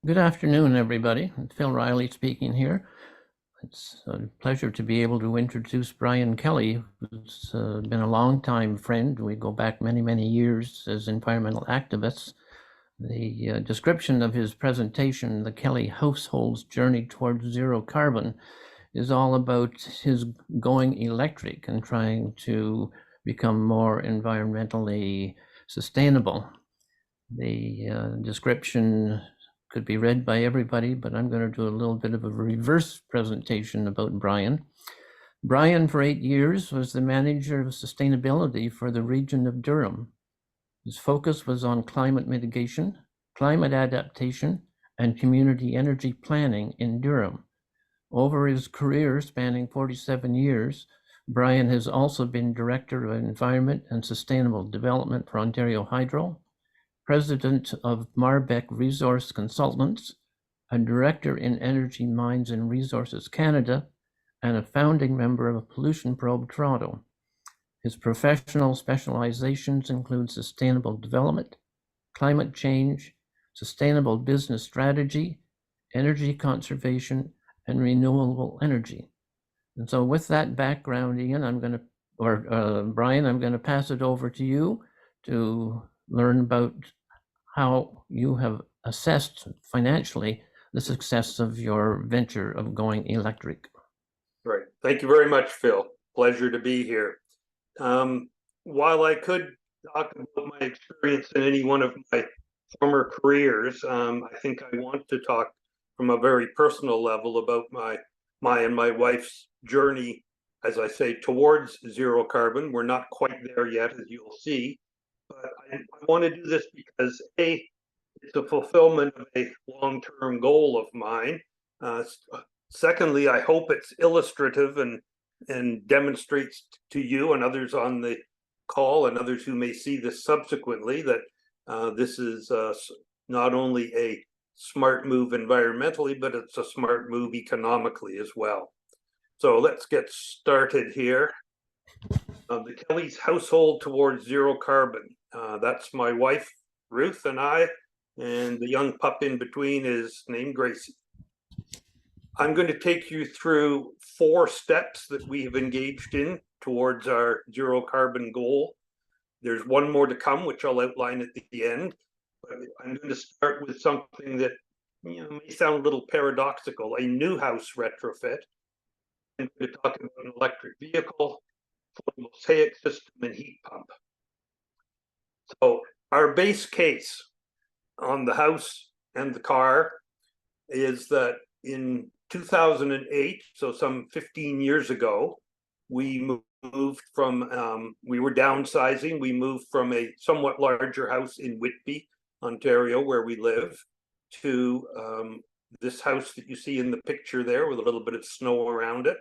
Good afternoon, everybody. Phil Riley speaking here. It's a pleasure to be able to introduce Brian Kelly, who's been a long-time friend. We go back many, many years as environmental activists. The description of his presentation, The Kelly Household's Journey Towards Zero Carbon, is all about his going electric and trying to become more environmentally sustainable. The description could be read by everybody, but I'm going to do a little bit of a reverse presentation about Brian. Brian, for 8 years, was the manager of sustainability for the Region of Durham. His focus was on climate mitigation, climate adaptation, and community energy planning in Durham. Over his career spanning 47 years, Brian has also been Director of Environment and Sustainable Development for Ontario Hydro, President of Marbek Resource Consultants, a Director in Energy Mines and Resources Canada, and a founding member of Pollution Probe Toronto. His professional specializations include sustainable development, climate change, sustainable business strategy, energy conservation, and renewable energy. And so with that background, Ian, Brian, I'm going to pass it over to you to learn about how you have assessed financially the success of your venture of going electric. Right. Thank you very much, Phil. Pleasure to be here. While I could talk about my experience in any one of my former careers, I think I want to talk from a very personal level about my and my wife's journey, as I say, towards zero carbon. We're not quite there yet, as you'll see, but I want to do this because it's a fulfillment of a long-term goal of mine. Secondly, I hope it's illustrative and demonstrates to you and others on the call and others who may see this subsequently that this is not only a smart move environmentally, but it's a smart move economically as well. So let's get started here. The Kelly's household towards zero carbon. That's my wife, Ruth, and I, and the young pup in between is named Gracie. I'm going to take you through 4 steps that we have engaged in towards our zero carbon goal. There's one more to come, which I'll outline at the end. But I'm going to start with something that may sound a little paradoxical, a new house retrofit. I'm going to talk about an electric vehicle, photovoltaic system, and heat pump. So our base case on the house and the car is that in 2008, so some 15 years ago, we moved from, we were downsizing. We moved from a somewhat larger house in Whitby, Ontario, where we live, to this house that you see in the picture there with a little bit of snow around it.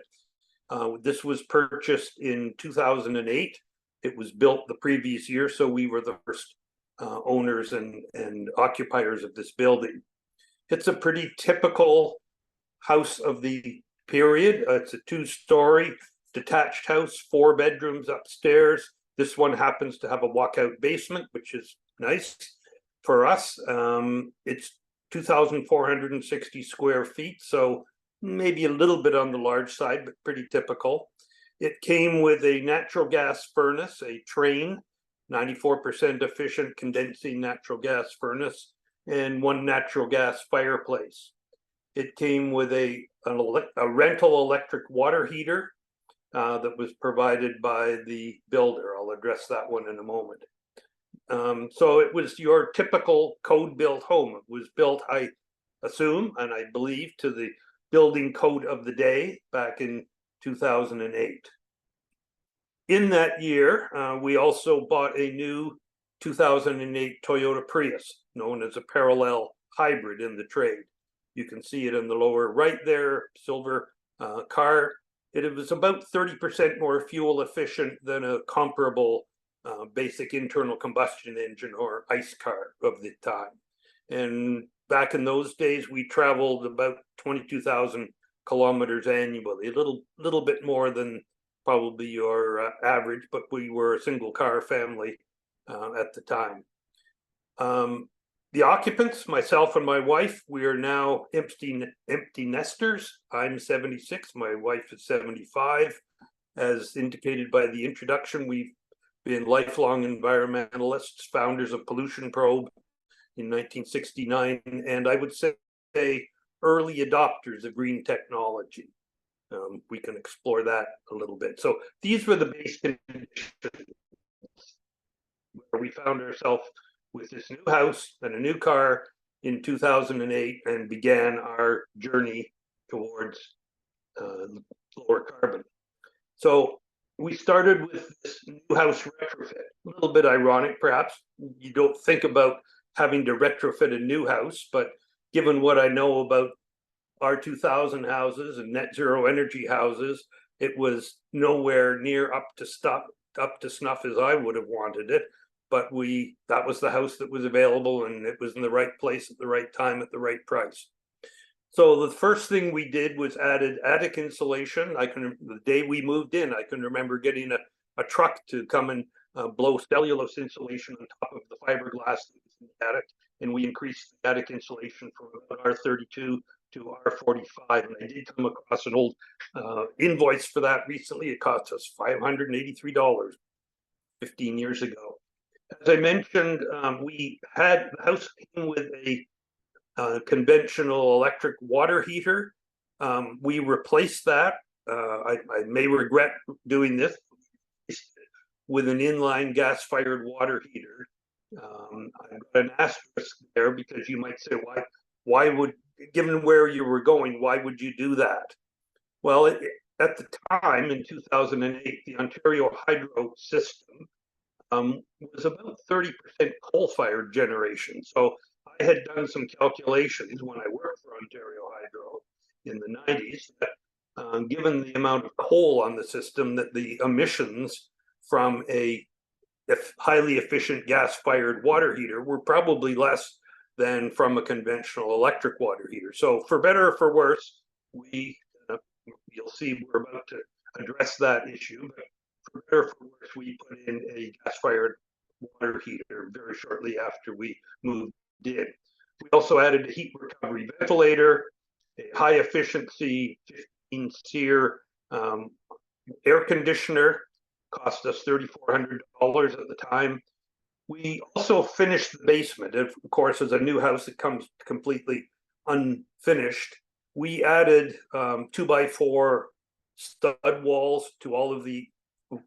This was purchased in 2008. It was built the previous year, so we were the first owners and occupiers of this building. It's a pretty typical house of the period. It's a 2-story detached house, 4 bedrooms upstairs. This one happens to have a walkout basement, which is nice for us. It's 2,460 square feet, so maybe a little bit on the large side, but pretty typical. It came with a natural gas furnace, a Train, 94% efficient condensing natural gas furnace, and 1 natural gas fireplace. It came with a rental electric water heater that was provided by the builder. I'll address that one in a moment. So it was your typical code-built home. It was built, I assume, and I believe, to the building code of the day back in 2008. In that year, we also bought a new 2008 Toyota Prius, known as a parallel hybrid in the trade. You can see it in the lower right there, silver car. It was about 30% more fuel efficient than a comparable basic internal combustion engine or ICE car of the time. And back in those days, we traveled about 22,000 kilometers annually, a little bit more than probably your average, but we were a single car family at the time. The occupants, myself and my wife, we are now empty nesters. I'm 76, my wife is 75. As indicated by the introduction, we've been lifelong environmentalists, founders of Pollution Probe in 1969, and I would say early adopters of green technology. We can explore that a little bit. So these were the base conditions where we found ourselves with this new house and a new car in 2008 and began our journey towards lower carbon. So we started with this new house retrofit. A little bit ironic, perhaps. You don't think about having to retrofit a new house, but given what I know about R2000 houses and net zero energy houses, it was nowhere near up to snuff as I would have wanted it. But that was the house that was available, and it was in the right place at the right time at the right price. So the first thing we did was added attic insulation. The day we moved in, I can remember getting a truck to come and blow cellulose insulation on top of the fiberglass that was in the attic, and we increased the attic insulation from about R32 to R45. And I did come across an old invoice for that recently. It cost us $583 15 years ago. As I mentioned, the house came with a conventional electric water heater. We replaced that. I may regret doing this with an inline gas-fired water heater. I've got an asterisk there because you might say, why would, given where you were going, why would you do that? Well, at the time in 2008, the Ontario hydro system was about 30% coal-fired generation. So I had done some calculations when I worked for Ontario Hydro in the 90s that given the amount of coal on the system, that the emissions from a highly efficient gas-fired water heater were probably less than from a conventional electric water heater. So for better or for worse, you'll see we're about to address that issue, but for better or for worse, we put in a gas-fired water heater very shortly after we moved in. We also added a heat recovery ventilator, a high efficiency 15 SEER air conditioner, cost us $3,400 at the time. We also finished the basement. Of course, as a new house, it comes completely unfinished. We added 2x4 stud walls to all of the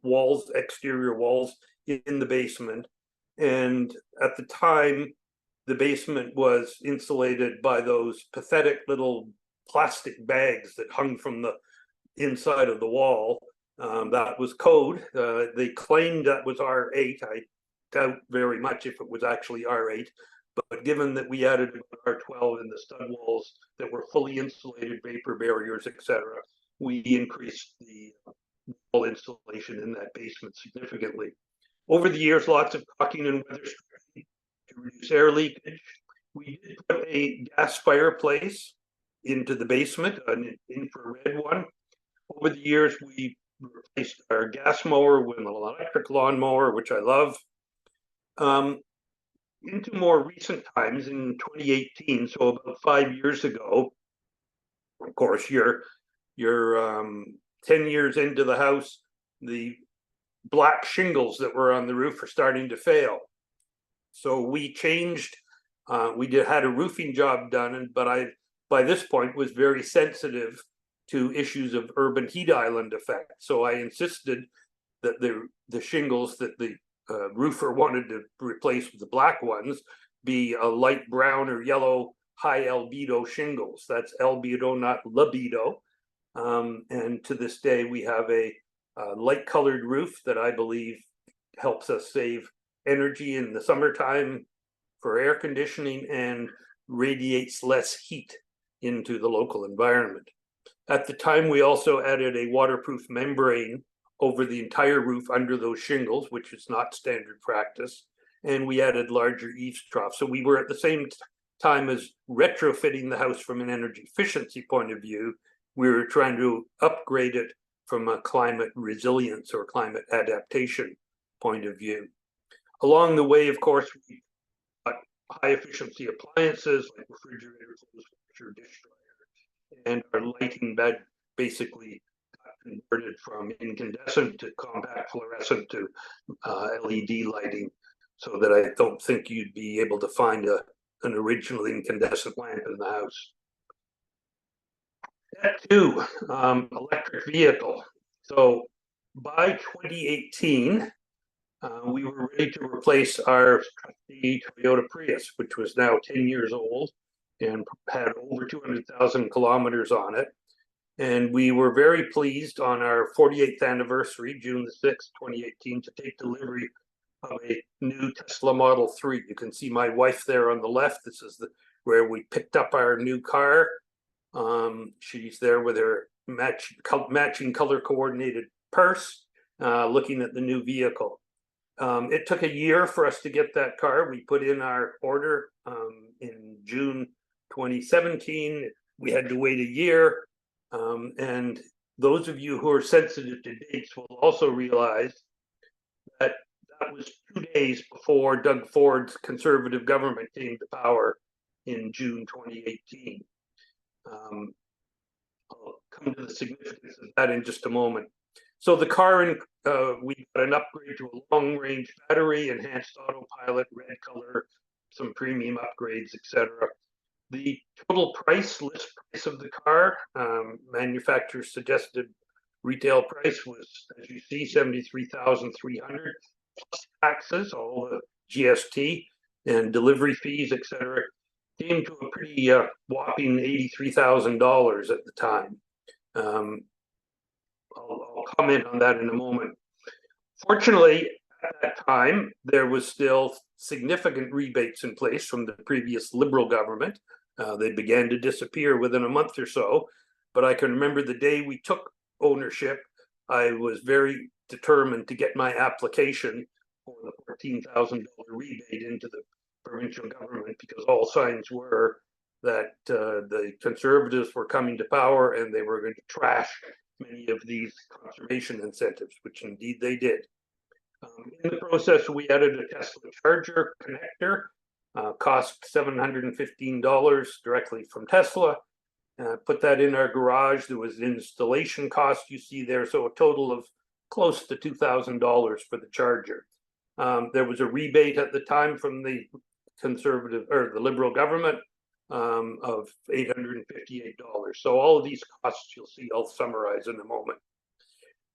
walls, exterior walls in the basement. And at the time, the basement was insulated by those pathetic little plastic bags that hung from the inside of the wall. That was code. They claimed that was R8. I doubt very much if it was actually R8. But given that we added R12 in the stud walls that were fully insulated, vapor barriers, etc., we increased the wall insulation in that basement significantly. Over the years, lots of caulking and weather stripping to reduce air leakage. We did put a gas fireplace into the basement, an infrared one. Over the years, we replaced our gas mower with an electric lawnmower, which I love. Into more recent times, in 2018, so about 5 years ago, of course, you're 10 years into the house, the black shingles that were on the roof are starting to fail. So we changed, had a roofing job done, but I, by this point, was very sensitive to issues of urban heat island effect. So I insisted that the shingles that the roofer wanted to replace with the black ones be a light brown or yellow high albedo shingles. That's albedo, not libido. And to this day, we have a light colored roof that I believe helps us save energy in the summertime for air conditioning and radiates less heat into the local environment. At the time, we also added a waterproof membrane over the entire roof under those shingles, which is not standard practice. And we added larger eaves troughs. So we were at the same time as retrofitting the house from an energy efficiency point of view, we were trying to upgrade it from a climate resilience or climate adaptation point of view. Along the way, of course, we got high efficiency appliances like refrigerator, clothes washer, dish dryer, and our lighting bed basically got converted from incandescent to compact fluorescent to LED lighting, so that I don't think you'd be able to find an original incandescent lamp in the house. Step two, electric vehicle. So by 2018, we were ready to replace our trusty Toyota Prius, which was now 10 years old and had over 200,000 kilometers on it. And we were very pleased on our 48th anniversary, June the 6th, 2018, to take delivery of a new Tesla Model 3. You can see my wife there on the left. This is where we picked up our new car. She's there with her matching color coordinated purse, looking at the new vehicle. It took a year for us to get that car. We put in our order in June 2017. We had to wait a year. And those of you who are sensitive to dates will also realize that that was 2 days before Doug Ford's conservative government came to power in June 2018. I'll come to the significance of that in just a moment. So the car, we got an upgrade to a long-range battery, enhanced autopilot, red color, some premium upgrades, etc. The total list price of the car, manufacturer's suggested retail price was, as you see, $73,300 plus taxes, all the GST and delivery fees, etc. Came to a pretty whopping $83,000 at the time. I'll comment on that in a moment. Fortunately, at that time, there was still significant rebates in place from the previous Liberal government. They began to disappear within a month or so, but I can remember the day we took ownership, I was very determined to get my application for the $14,000 rebate into the provincial government, because all signs were that the Conservatives were coming to power and they were going to trash many of these conservation incentives, which indeed they did. In the process, we added a Tesla charger connector, cost $715 directly from Tesla. Put that in our garage. There was an installation cost you see there, so a total of close to $2,000 for the charger. There was a rebate at the time from the Conservative or the Liberal government of $858. So all of these costs you'll see I'll summarize in a moment.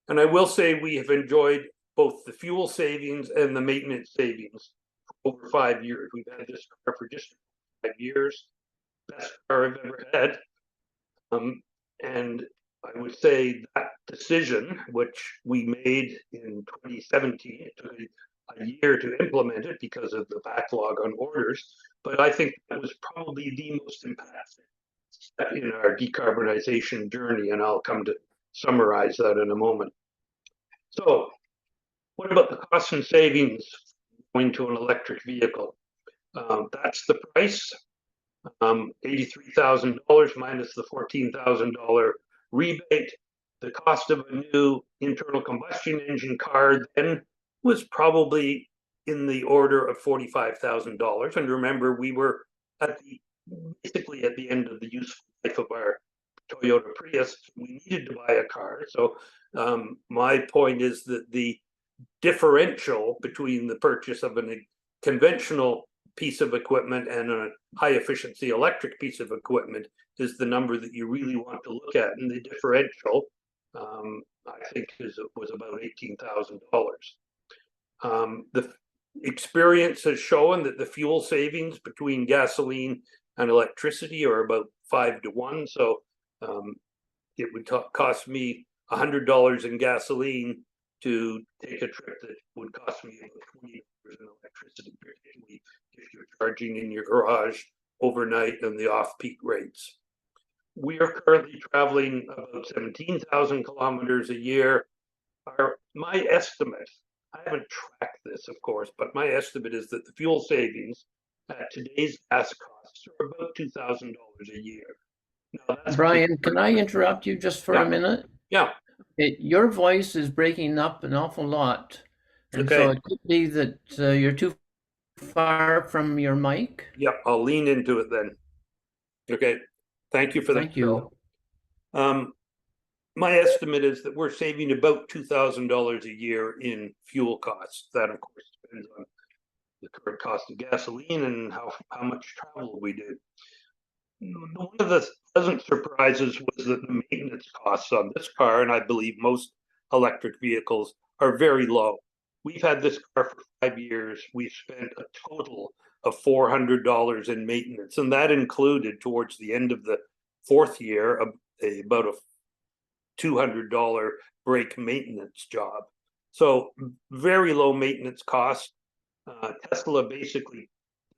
And I will say we have enjoyed both the fuel savings and the maintenance savings for over 5 years. We've had this car for just 5 years, best car I've ever had. And I would say that decision, which we made in 2017, it took a year to implement it because of the backlog on orders, but I think that was probably the most impactful step in our decarbonization journey, and I'll come to summarize that in a moment. So what about the costs and savings going to an electric vehicle? That's the price, $83,000 minus the $14,000 rebate. The cost of a new internal combustion engine car then was probably in the order of $45,000. And remember, we were basically at the end of the useful life of our Toyota Prius. We needed to buy a car. So my point is that the differential between the purchase of a conventional piece of equipment and a high efficiency electric piece of equipment is the number that you really want to look at. And the differential, I think, was about $18,000. The experience has shown that the fuel savings between gasoline and electricity are about 5 to 1. So it would cost me $100 in gasoline to take a trip that would cost me about $20 in electricity, particularly if you're charging in your garage overnight and the off-peak rates. We are currently traveling about 17,000 kilometers a year. My estimate, I haven't tracked this, of course, but my estimate is that the fuel savings at today's gas costs are about $2,000 a year. Now, Brian, can I interrupt you just for a minute? Yeah. Your voice is breaking up an awful lot. And so it could be that you're too far from your mic? Yep, I'll lean into it then. Okay, thank you for that, Thank Phil. you. My estimate is that we're saving about $2,000 a year in fuel costs. That, of course, depends on the current cost of gasoline and how much travel we do. One of the pleasant surprises was that the maintenance costs on this car, and I believe most electric vehicles, are very low. We've had this car for 5 years. We've spent a total of $400 in maintenance, and that included, towards the end of the fourth year, about a $200 brake maintenance job. So very low maintenance cost. Tesla basically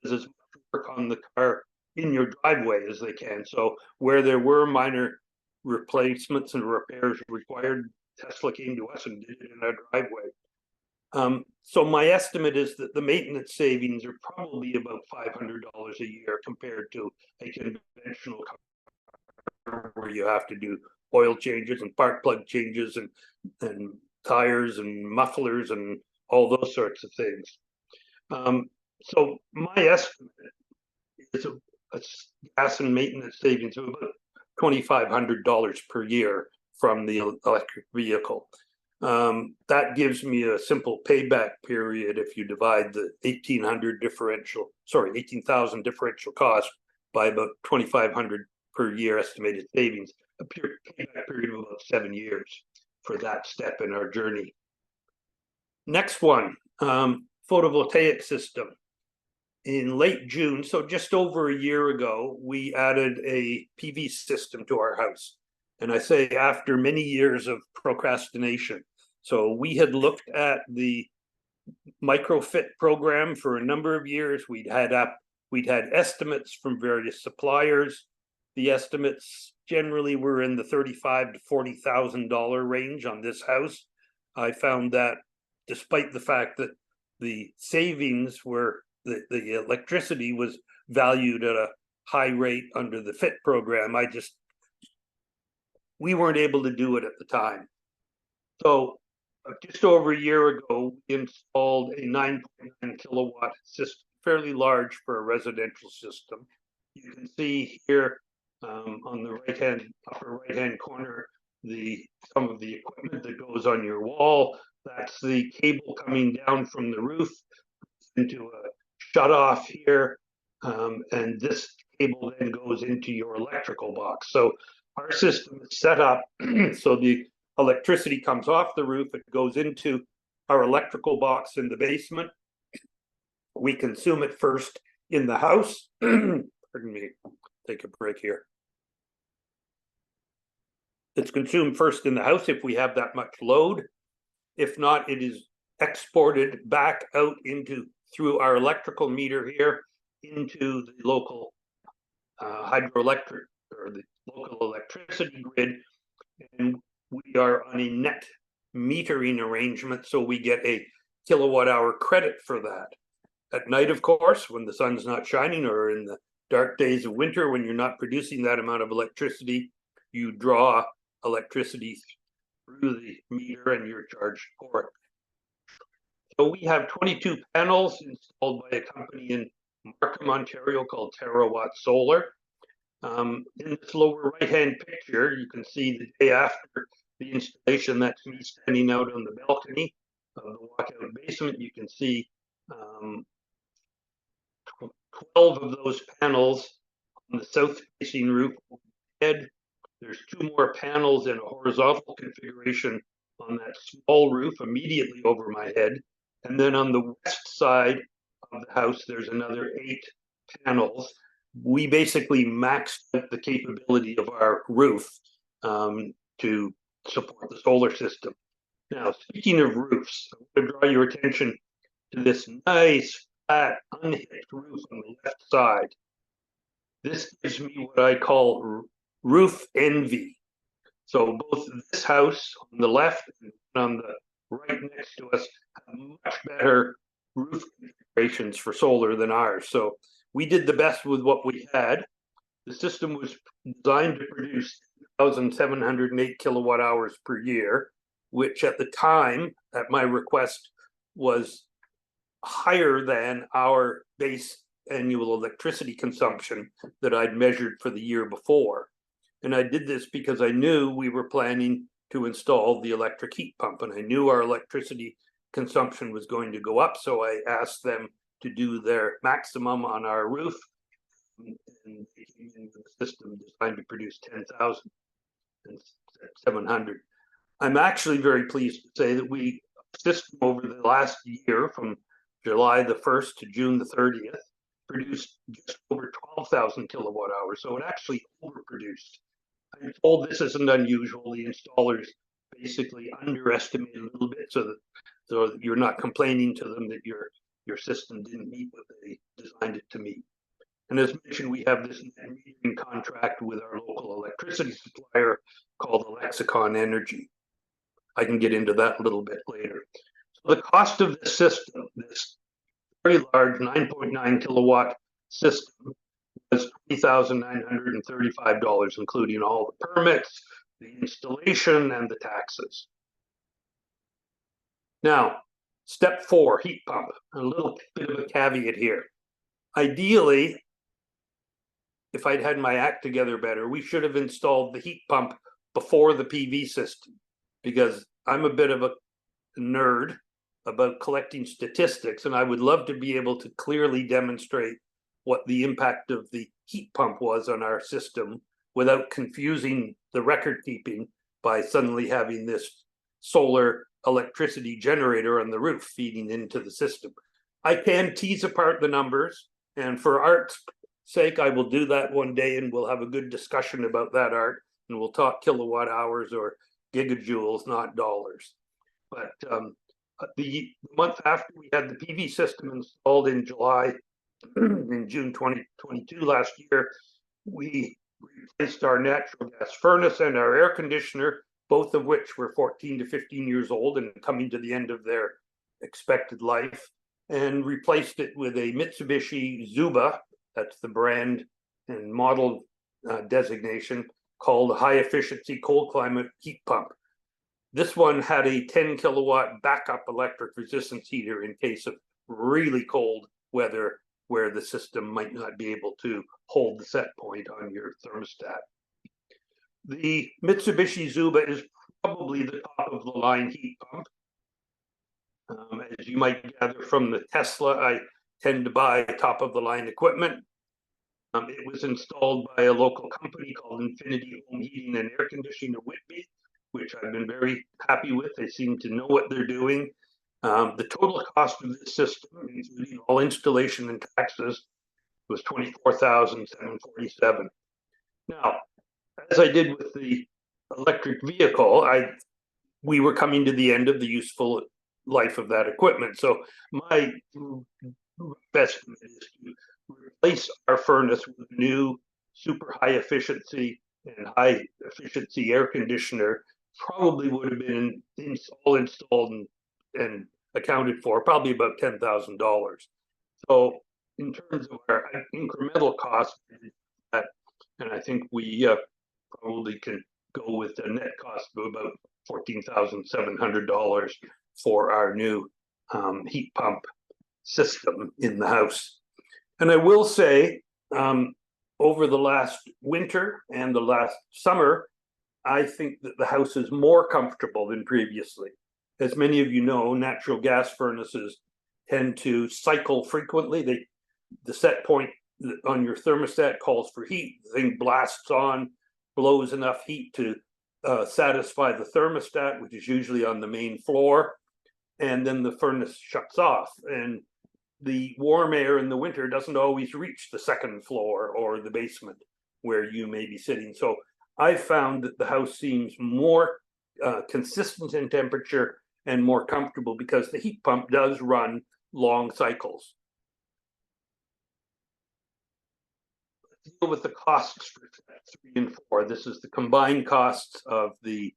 does as much work on the car in your driveway as they can. So where there were minor replacements and repairs required, Tesla came to us and did it in our driveway. So my estimate is that the maintenance savings are probably about $500 a year compared to a conventional car where you have to do oil changes and spark plug changes and tires and mufflers and all those sorts of things. So my estimate is a gas and maintenance savings of about $2,500 per year from the electric vehicle. That gives me a simple payback period if you divide the 18,000 differential cost by about 2,500 per year estimated savings, a payback period of about 7 years for that step in our journey. Next one, photovoltaic system. In late June, so just over a year ago, we added a PV system to our house. And I say after many years of procrastination. So we had looked at the microfit program for a number of years. We'd had estimates from various suppliers. The estimates generally were in the $35,000 to $40,000 range on this house. I found that despite the fact that the savings were the electricity was valued at a high rate under the FIT program, we weren't able to do it at the time. So just over a year ago, we installed a 9.9 kilowatt system, fairly large for a residential system. You can see here on the upper right-hand corner, some of the equipment that goes on your wall. That's the cable coming down from the roof into a shut off here, and this cable then goes into your electrical box. So our system is set up so the electricity comes off the roof, it goes into our electrical box in the basement. We consume it first in the house. Pardon me, take a break here. It's consumed first in the house if we have that much load. If not, it is exported back out through our electrical meter here into the local hydroelectric or the local electricity grid, and we are on a net metering arrangement, so we get a kilowatt hour credit for that. At night, of course, when the sun's not shining, or in the dark days of winter when you're not producing that amount of electricity, you draw electricity through the meter and you're charged for it. So we have 22 panels installed by a company in Markham, Ontario called Terawatt Solar. In this lower right-hand picture, you can see the day after the installation, that's me standing out on the balcony of the walkout basement. You can see 12 of those panels on the south-facing roof overhead. There's 2 more panels in a horizontal configuration on that small roof immediately over my head. And then on the west side of the house, there's another 8 panels. We basically maxed out the capability of our roof to support the solar system. Now, speaking of roofs, I want to draw your attention to this nice, flat, unhitched roof on the left side. This gives me what I call roof envy. So both this house on the left and on the right next to us have much better roof configurations for solar than ours. So we did the best with what we had. The system was designed to produce 2,708 kilowatt hours per year, which at the time, at my request, was higher than our base annual electricity consumption that I'd measured for the year before. And I did this because I knew we were planning to install the electric heat pump, and I knew our electricity consumption was going to go up. So I asked them to do their maximum on our roof, and they came in with a system designed to produce 10,700. I'm actually very pleased to say that we system over the last year, from July the 1st to June the 30th, produced just over 12,000 kilowatt hours. So it actually overproduced. I'm told this isn't unusual. The installers basically underestimate a little bit so that you're not complaining to them that your system didn't meet what they designed it to meet. And as mentioned, we have this metering contract with our local electricity supplier called Lexicon Energy. I can get into that a little bit later. So the cost of this system, this very large 9.9 kilowatt system, was $20,935, including all the permits, the installation, and the taxes. Now, step 4, heat pump. A little bit of a caveat here. Ideally, if I'd had my act together better, we should have installed the heat pump before the PV system, because I'm a bit of a nerd about collecting statistics, and I would love to be able to clearly demonstrate what the impact of the heat pump was on our system without confusing the record keeping by suddenly having this solar electricity generator on the roof feeding into the system. I can tease apart the numbers, and for art's sake, I will do that one day, and we'll have a good discussion about that, Art, and we'll talk kilowatt hours or gigajoules, not dollars. But the month after we had the PV system installed in July, in June 2022 last year, we replaced our natural gas furnace and our air conditioner, both of which were 14 to 15 years old and coming to the end of their expected life, and replaced it with a Mitsubishi Zuba, that's the brand and model designation, called a high efficiency cold climate heat pump. This one had a 10 kilowatt backup electric resistance heater in case of really cold weather where the system might not be able to hold the set point on your thermostat. The Mitsubishi Zuba is probably the top of the line heat pump. As you might gather from the Tesla, I tend to buy top of the line equipment. It was installed by a local company called Infinity Home Heating and Air Conditioning of Whitby, which I've been very happy with. They seem to know what they're doing. The total cost of this system, including all installation and taxes, was $24,747. Now, as I did with the electric vehicle, we were coming to the end of the useful life of that equipment. So my best is to replace our furnace with new super high efficiency and high efficiency air conditioner. Probably would have been all installed and accounted for probably about $10,000. So in terms of our incremental cost, and I think we probably can go with a net cost of about $14,700 for our new heat pump system in the house. And I will say, over the last winter and the last summer, I think that the house is more comfortable than previously. As many of you know, natural gas furnaces tend to cycle frequently. The set point on your thermostat calls for heat. The thing blasts on, blows enough heat to satisfy the thermostat, which is usually on the main floor, and then the furnace shuts off. And the warm air in the winter doesn't always reach the second floor or the basement where you may be sitting. So I've found that the house seems more consistent in temperature and more comfortable because the heat pump does run long cycles. Let's deal with the costs for step 3 and 4. This is the combined costs of the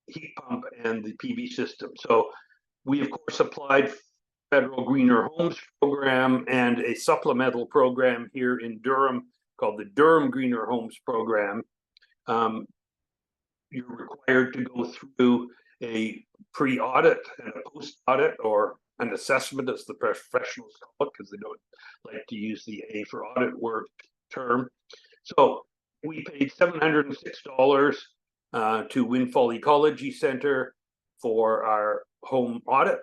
heat pump and the PV system. So we, of course, applied federal Greener Homes program and a supplemental program here in Durham called the Durham Greener Homes program. You're required to go through a pre-audit and a post-audit, or an assessment, as the professionals call it, because they don't like to use the A for audit work term. So we paid $706 to Windfall Ecology Center for our home audit.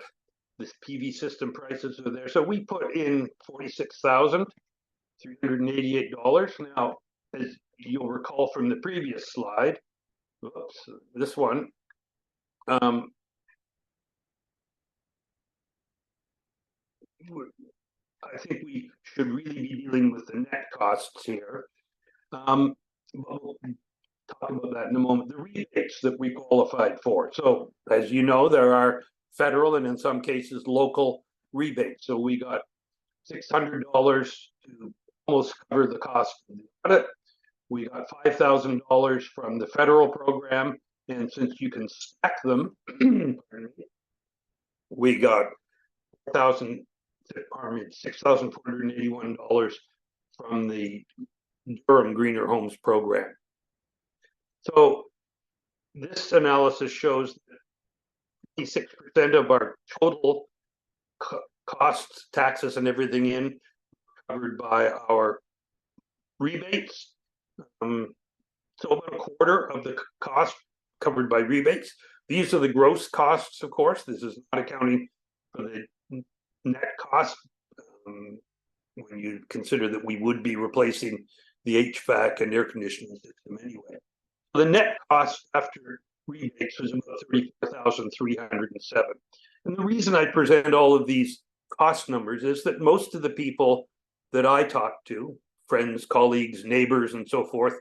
This PV system prices are there. So we put in $46,388. Now, as you'll recall from the previous slide, this one, I think we should really be dealing with the net costs here. We'll talk about that in a moment. The rebates that we qualified for. So, as you know, there are federal and in some cases local rebates. So we got $600 to almost cover the cost of the audit. We got $5,000 from the federal program, and since you can stack them, we got $6,481 from the Durham Greener Homes program. So this analysis shows that 56% of our total costs, taxes, and everything in covered by our rebates. So about a quarter of the cost covered by rebates. These are the gross costs, of course. This is not accounting for the net cost when you consider that we would be replacing the HVAC and air conditioning system anyway. The net cost after rebates was about $34,307. And the reason I present all of these cost numbers is that most of the people that I talk to, friends, colleagues, neighbors, and so forth,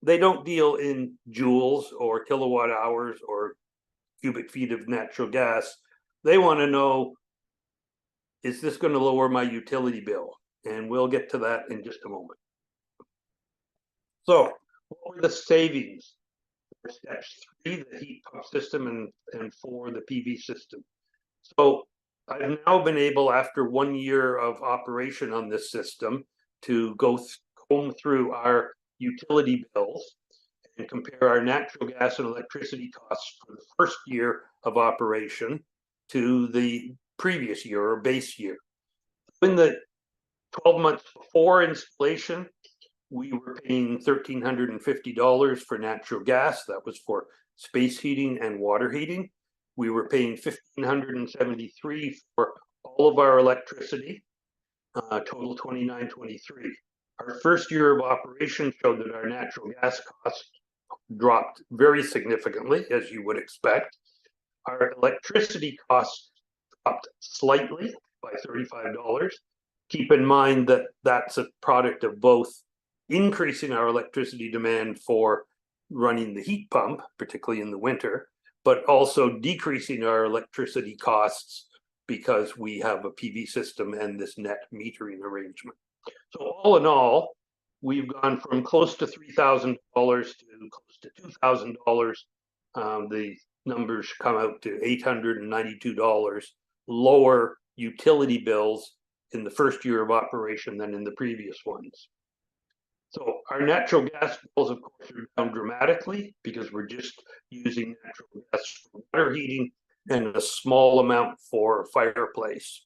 they don't deal in joules or kilowatt hours or cubic feet of natural gas. They want to know, is this going to lower my utility bill? And we'll get to that in just a moment. So, what were the savings for steps 3, the heat pump system, and 4, the PV system? So, I've now been able, after 1 year of operation on this system, to comb through our utility bills and compare our natural gas and electricity costs for the first year of operation to the previous year or base year. In the 12 months before installation, we were paying $1,350 for natural gas. That was for space heating and water heating. We were paying $1,573 for all of our electricity, total $2,923. Our first year of operation showed that our natural gas costs dropped very significantly, as you would expect. Our electricity costs dropped slightly by $35. Keep in mind that that's a product of both increasing our electricity demand for running the heat pump, particularly in the winter, but also decreasing our electricity costs because we have a PV system and this net metering arrangement. So all in all, we've gone from close to $3,000 to close to $2,000. The numbers come out to $892 lower utility bills in the first year of operation than in the previous ones. So our natural gas bills, of course, are down dramatically because we're just using natural gas for water heating and a small amount for fireplace.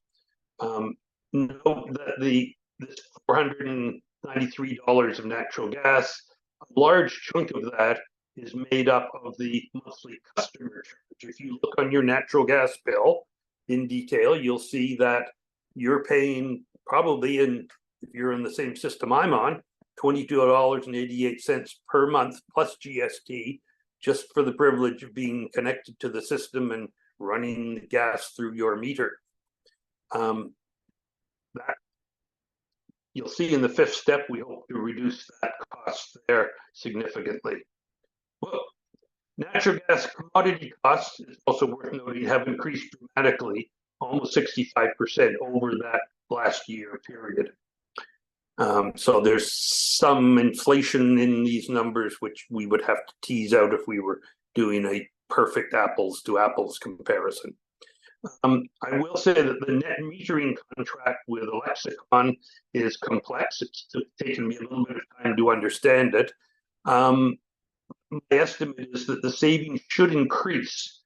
Note that this $493 of natural gas, a large chunk of that is made up of the monthly customer charge. If you look on your natural gas bill in detail, you'll see that you're paying probably, if you're in the same system I'm on, $22.88 per month plus GST, just for the privilege of being connected to the system and running the gas through your meter. That you'll see in the 5th step, we hope to reduce that cost there significantly. Well, natural gas commodity costs, is also worth noting, have increased dramatically, almost 65% over that last year period. So there's some inflation in these numbers, which we would have to tease out if we were doing a perfect apples to apples comparison. I will say that the net metering contract with Lexicon is complex. It's taken me a little bit of time to understand it. My estimate is that the savings should increase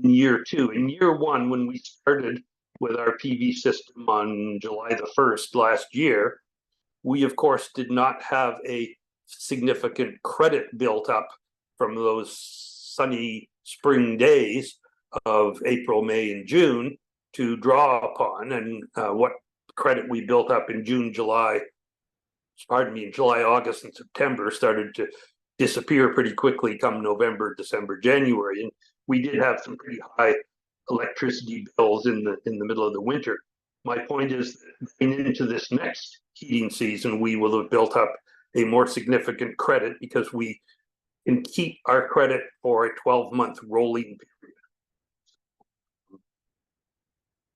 in year two. In year one, when we started with our PV system on July the 1st last year, we of course did not have a significant credit built up from those sunny spring days of April, May, and June to draw upon. And what credit we built up in July, August, and September started to disappear pretty quickly come November, December, January. And we did have some pretty high electricity bills in the middle of the winter. My point is that going into this next heating season, we will have built up a more significant credit because we can keep our credit for a 12-month rolling period.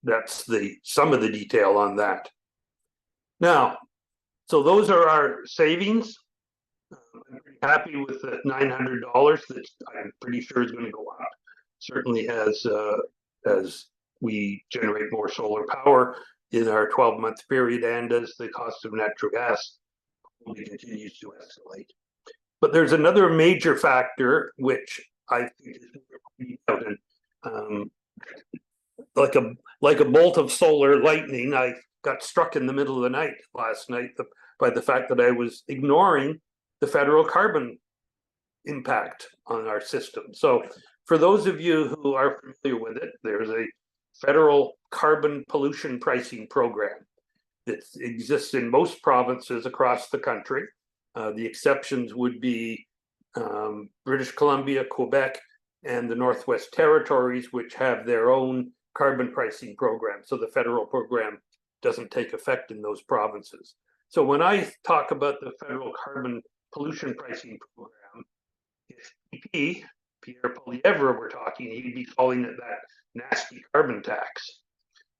That's some of the detail on that. Now, so those are our savings. I'm pretty happy with the $900 that I'm pretty sure is going to go up. Certainly as we generate more solar power in our 12-month period, and as the cost of natural gas continues to escalate. But there's another major factor which I think is out, and like a bolt of solar lightning, I got struck in the middle of the night last night by the fact that I was ignoring the federal carbon impact on our system. So for those of you who are familiar with it, there's a federal carbon pollution pricing program that exists in most provinces across the country. The exceptions would be British Columbia, Quebec, and the Northwest Territories, which have their own carbon pricing program. So the federal program doesn't take effect in those provinces. So when I talk about the federal carbon pollution pricing program, if PP, Pierre Poilievre were talking, he'd be calling it that nasty carbon tax.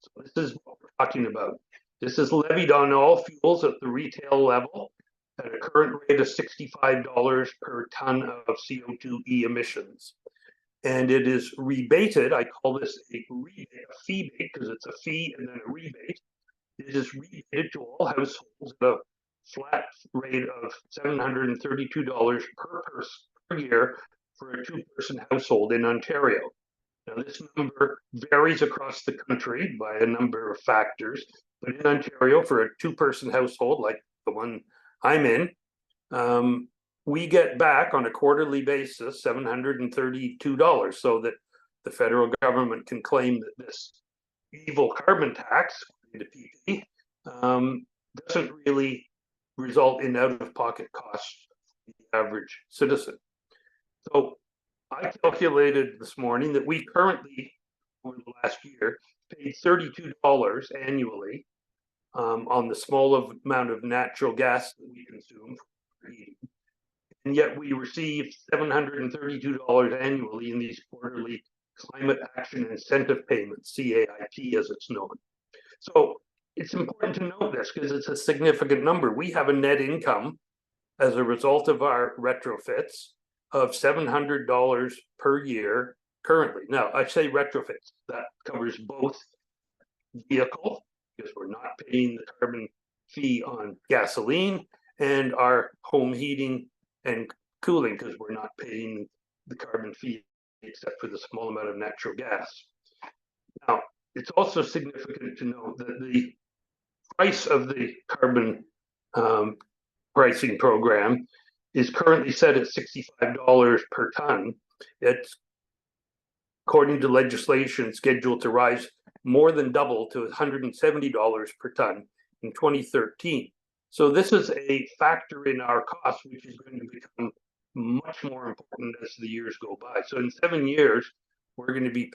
So this is what we're talking about. This is levied on all fuels at the retail level at a current rate of $65 per ton of CO2e emissions. And it is rebated. I call this a rebate, a fee bait, because it's a fee and then a rebate. It is rebated to all households at a flat rate of $732 per person per year for a two-person household in Ontario. Now, this number varies across the country by a number of factors, but in Ontario, for a two-person household like the one I'm in, we get back on a quarterly basis $732, so that the federal government can claim that this evil carbon tax, the PP, doesn't really result in out-of-pocket costs for the average citizen. So I calculated this morning that we currently, over the last year, paid $32 annually on the small amount of natural gas that we consume for heating. And yet we receive $732 annually in these quarterly climate action incentive payments, CAIP as it's known. So it's important to note this because it's a significant number. We have a net income as a result of our retrofits of $700 per year currently. Now, I say retrofits, that covers both vehicle, because we're not paying the carbon fee on gasoline, and our home heating and cooling, because we're not paying the carbon fee except for the small amount of natural gas. Now, it's also significant to note that the price of the carbon pricing program is currently set at $65 per ton. It's, according to legislation, scheduled to rise more than double to $170 per ton in 2013. So this is a factor in our cost, which is going to become much more important as the years go by. So in 7 years, we're going to be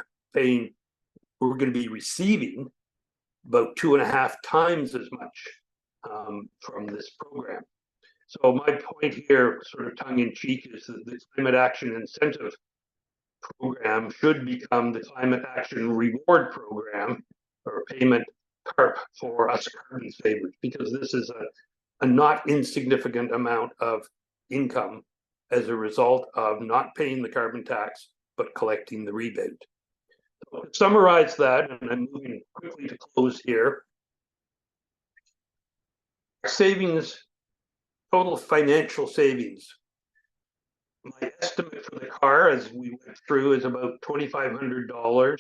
receiving about 2.5 times as much from this program. So my point here, sort of tongue in cheek, is that the climate action incentive program should become the climate action reward program, or payment CARP, for us carbon savers, because this is a not insignificant amount of income as a result of not paying the carbon tax but collecting the rebate. So to summarize that, and I'm moving quickly to close here, savings, total financial savings My estimate for the car, as we went through, is about $2,500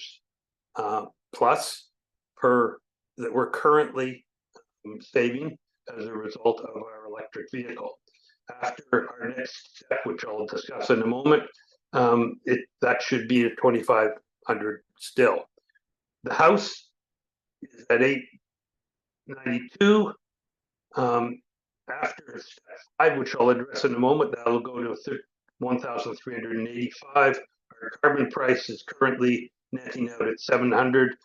plus per that we're currently saving as a result of our electric vehicle. After our next step, which I'll discuss in a moment, that should be at 2,500 still. The house is at 892. After step 5, which I'll address in a moment, that'll go to 1,385. Our carbon price is currently netting out at 700.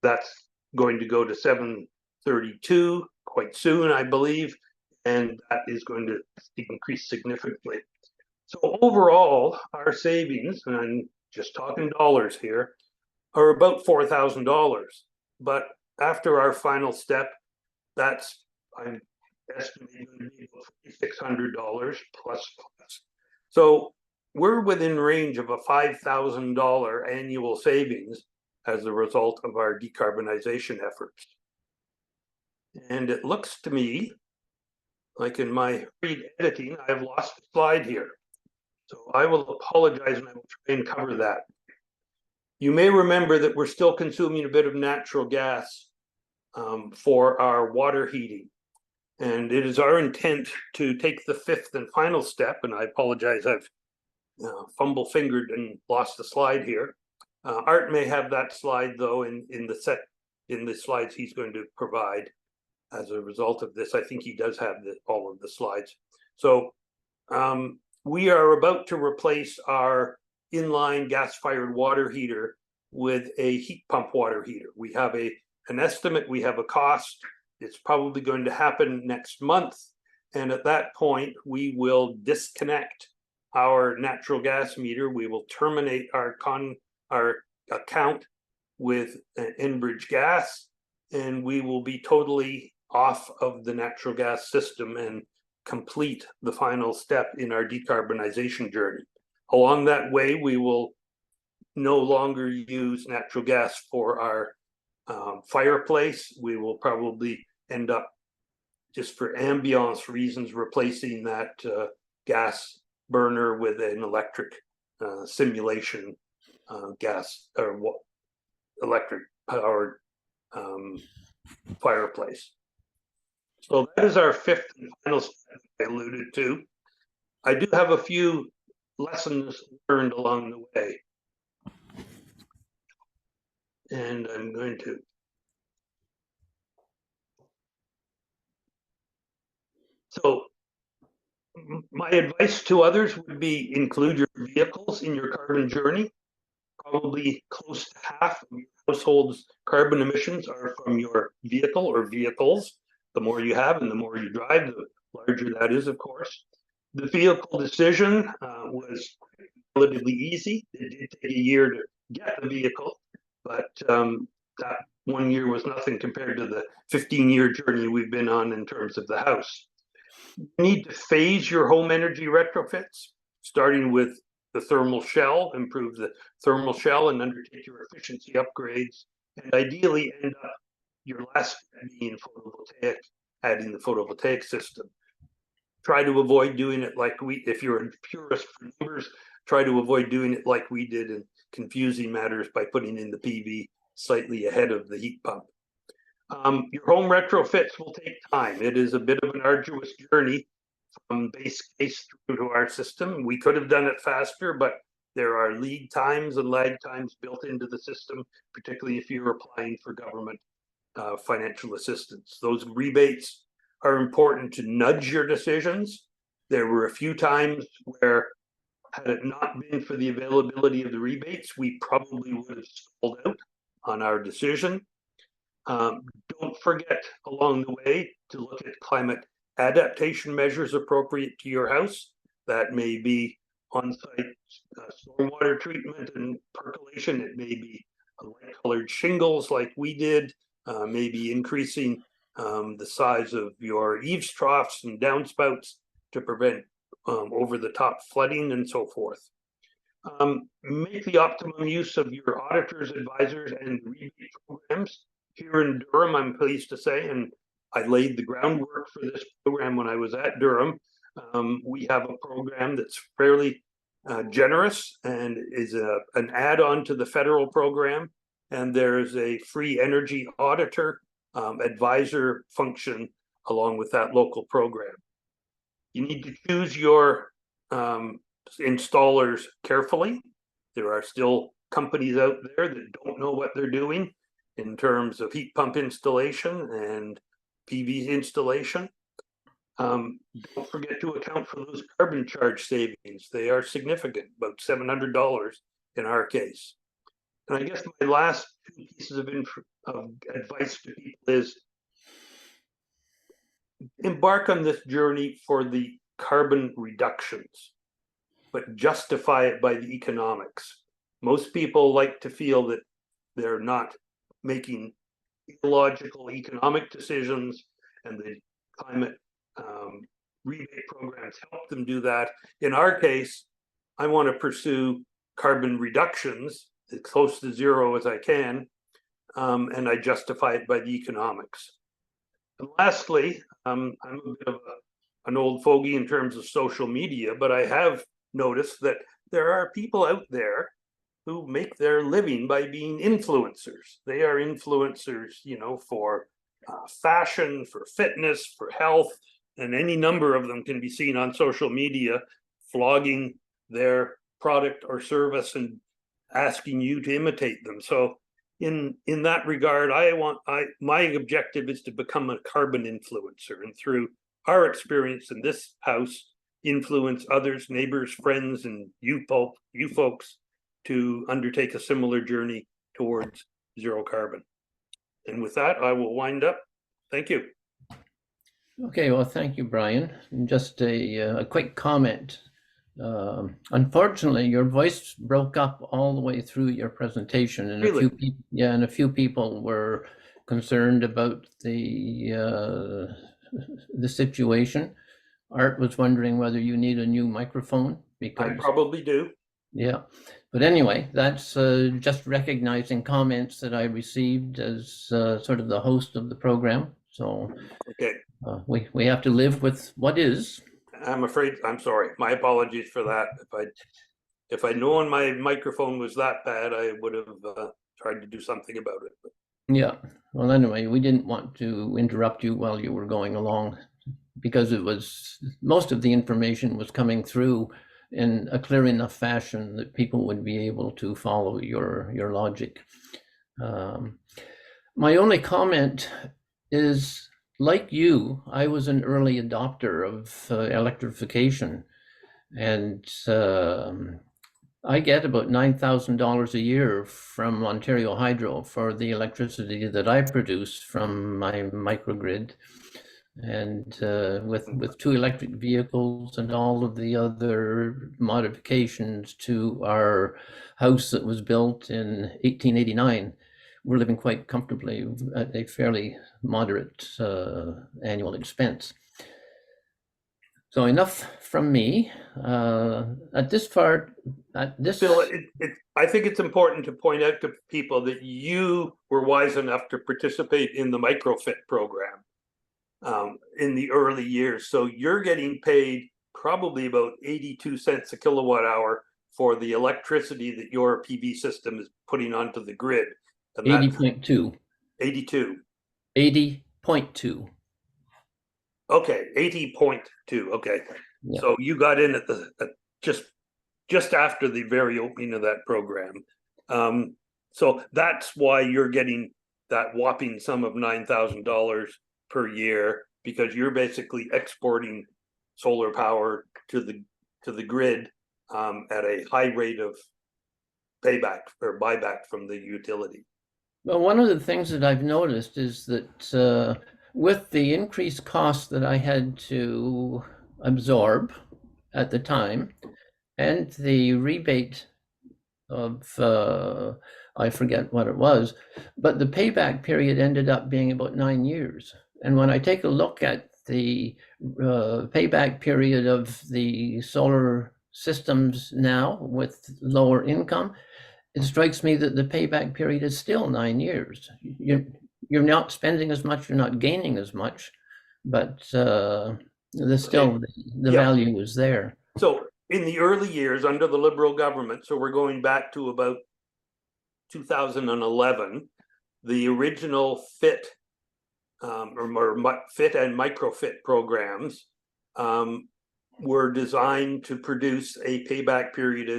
That's going to go to 732 quite soon, I believe, and that is going to increase significantly. So overall, our savings, and I'm just talking dollars here, are about $4,000. But after our final step, that's, I'm estimating, going to be $4,600 plus. So we're within range of a $5,000 annual savings as a result of our decarbonization efforts. And it looks to me like in my read editing, I've lost a slide here. So I will apologize and I will try and cover that. You may remember that we're still consuming a bit of natural gas for our water heating. And it is our intent to take the fifth and final step, and I apologize, I've fumble-fingered and lost the slide here. Art may have that slide though in the slides he's going to provide as a result of this. I think he does have all of the slides. So we are about to replace our inline gas-fired water heater with a heat pump water heater. We have an estimate, we have a cost. It's probably going to happen next month. And at that point, we will disconnect our natural gas meter. We will terminate our account with Enbridge Gas, and we will be totally off of the natural gas system and complete the final step in our decarbonization journey. Along that way, we will no longer use natural gas for our fireplace. We will probably end up, just for ambiance reasons, replacing that gas burner with an electric simulation gas or electric powered fireplace. So that is our fifth and final step I alluded to. I do have a few lessons learned along the way. And I'm going to So my advice to others would be include your vehicles in your carbon journey. Probably close to half of your household's carbon emissions are from your vehicle or vehicles. The more you have and the more you drive, the larger that is, of course. The vehicle decision was relatively easy. It did take a year to get the vehicle, but that 1 year was nothing compared to the 15-year journey we've been on in terms of the house. You need to phase your home energy retrofits, starting with the thermal shell, improve the thermal shell and undertake your efficiency upgrades, and ideally end up your last being photovoltaic, adding the photovoltaic system. Try to avoid doing it like if you're a purist for numbers, try to avoid doing it like we did and confusing matters by putting in the PV slightly ahead of the heat pump. Your home retrofits will take time. It is a bit of an arduous journey from base case through to our system. We could have done it faster, but there are lead times and lag times built into the system, particularly if you're applying for government financial assistance. Those rebates are important to nudge your decisions. There were a few times where, had it not been for the availability of the rebates, we probably would have stalled out on our decision. Don't forget along the way to look at climate adaptation measures appropriate to your house. That may be on-site stormwater treatment and percolation. It may be light colored shingles like we did, maybe increasing the size of your eaves troughs and downspouts to prevent over-the-top flooding and so forth. Make the optimum use of your auditors, advisors, and rebate programs. Here in Durham, I'm pleased to say, and I laid the groundwork for this program when I was at Durham, We have a program that's fairly generous and is an add-on to the federal program. And there's a free energy auditor advisor function along with that local program. You need to choose your installers carefully. There are still companies out there that don't know what they're doing in terms of heat pump installation and PV installation. Don't forget to account for those carbon charge savings. They are significant, about $700 in our case. And I guess my last two pieces of advice to people is embark on this journey for the carbon reductions, but justify it by the economics. Most people like to feel that they're not making illogical economic decisions, and the climate rebate programs help them do that. In our case, I want to pursue carbon reductions as close to zero as I can, and I justify it by the economics. And lastly, I'm a bit of an old fogey in terms of social media, but I have noticed that there are people out there who make their living by being influencers. They are influencers, you know, for fashion, for fitness, for health, and any number of them can be seen on social media flogging their product or service and asking you to imitate them. So in that regard, my objective is to become a carbon influencer, and through our experience in this house, influence others, neighbors, friends, and you folks to undertake a similar journey towards zero carbon. And with that, I will wind up. Thank you. Okay, well, thank you, Brian. Just a quick comment. Unfortunately, your voice broke up all the way through your presentation, and Really? a few people were concerned about the situation. Art was wondering whether you need a new microphone because I probably do. Yeah, but anyway, that's just recognizing comments that I received as sort of the host of the program. So Okay. We have to live with what is. I'm afraid, I'm sorry. My apologies for that. If I'd known my microphone was that bad, I would have tried to do something about it. But Yeah, well, anyway, we didn't want to interrupt you while you were going along because most of the information was coming through in a clear enough fashion that people would be able to follow your logic. My only comment is, like you, I was an early adopter of electrification, and I get about $9,000 a year from Ontario Hydro for the electricity that I produce from my microgrid. And with two electric vehicles and all of the other modifications to our house that was built in 1889, we're living quite comfortably at a fairly moderate annual expense. So enough from me. At this part, Phil, I think it's important to point out to people that you were wise enough to participate in the microfit program in the early years. So you're getting paid probably about 82 cents a kilowatt hour for the electricity that your PV system is putting onto the grid. And 80.2. 82. 80.2. Okay, 80.2. Okay. Yeah. So you got in at just after the very opening of that program. So that's why you're getting that whopping sum of $9,000 per year, because you're basically exporting solar power to the grid at a high rate of payback or buyback from the utility. Well, one of the things that I've noticed is that with the increased costs that I had to absorb at the time, and the rebate of, I forget what it was, but the payback period ended up being about 9 years. And when I take a look at the payback period of the solar systems now with lower income, it strikes me that the payback period is still 9 years. You're not spending as much, you're not gaining as much, but There's Okay. still the Yeah. value is there. So in the early years under the Liberal government, so we're going back to about 2011, the original FIT or FIT and microfit programs were designed to produce a payback period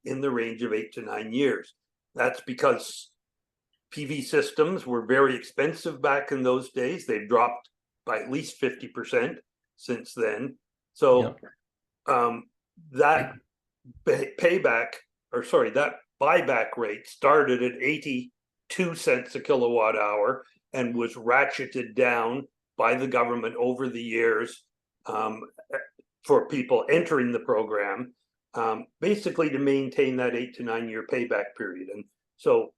in the range of 8 to 9 years. That's because PV systems were very expensive back in those days. They've dropped by at least 50% since then. So that payback, or sorry, that buyback rate started at 82 cents a kilowatt hour and was ratcheted down by the government over the years for people entering the program, basically to maintain that 8 to 9 year payback period. And so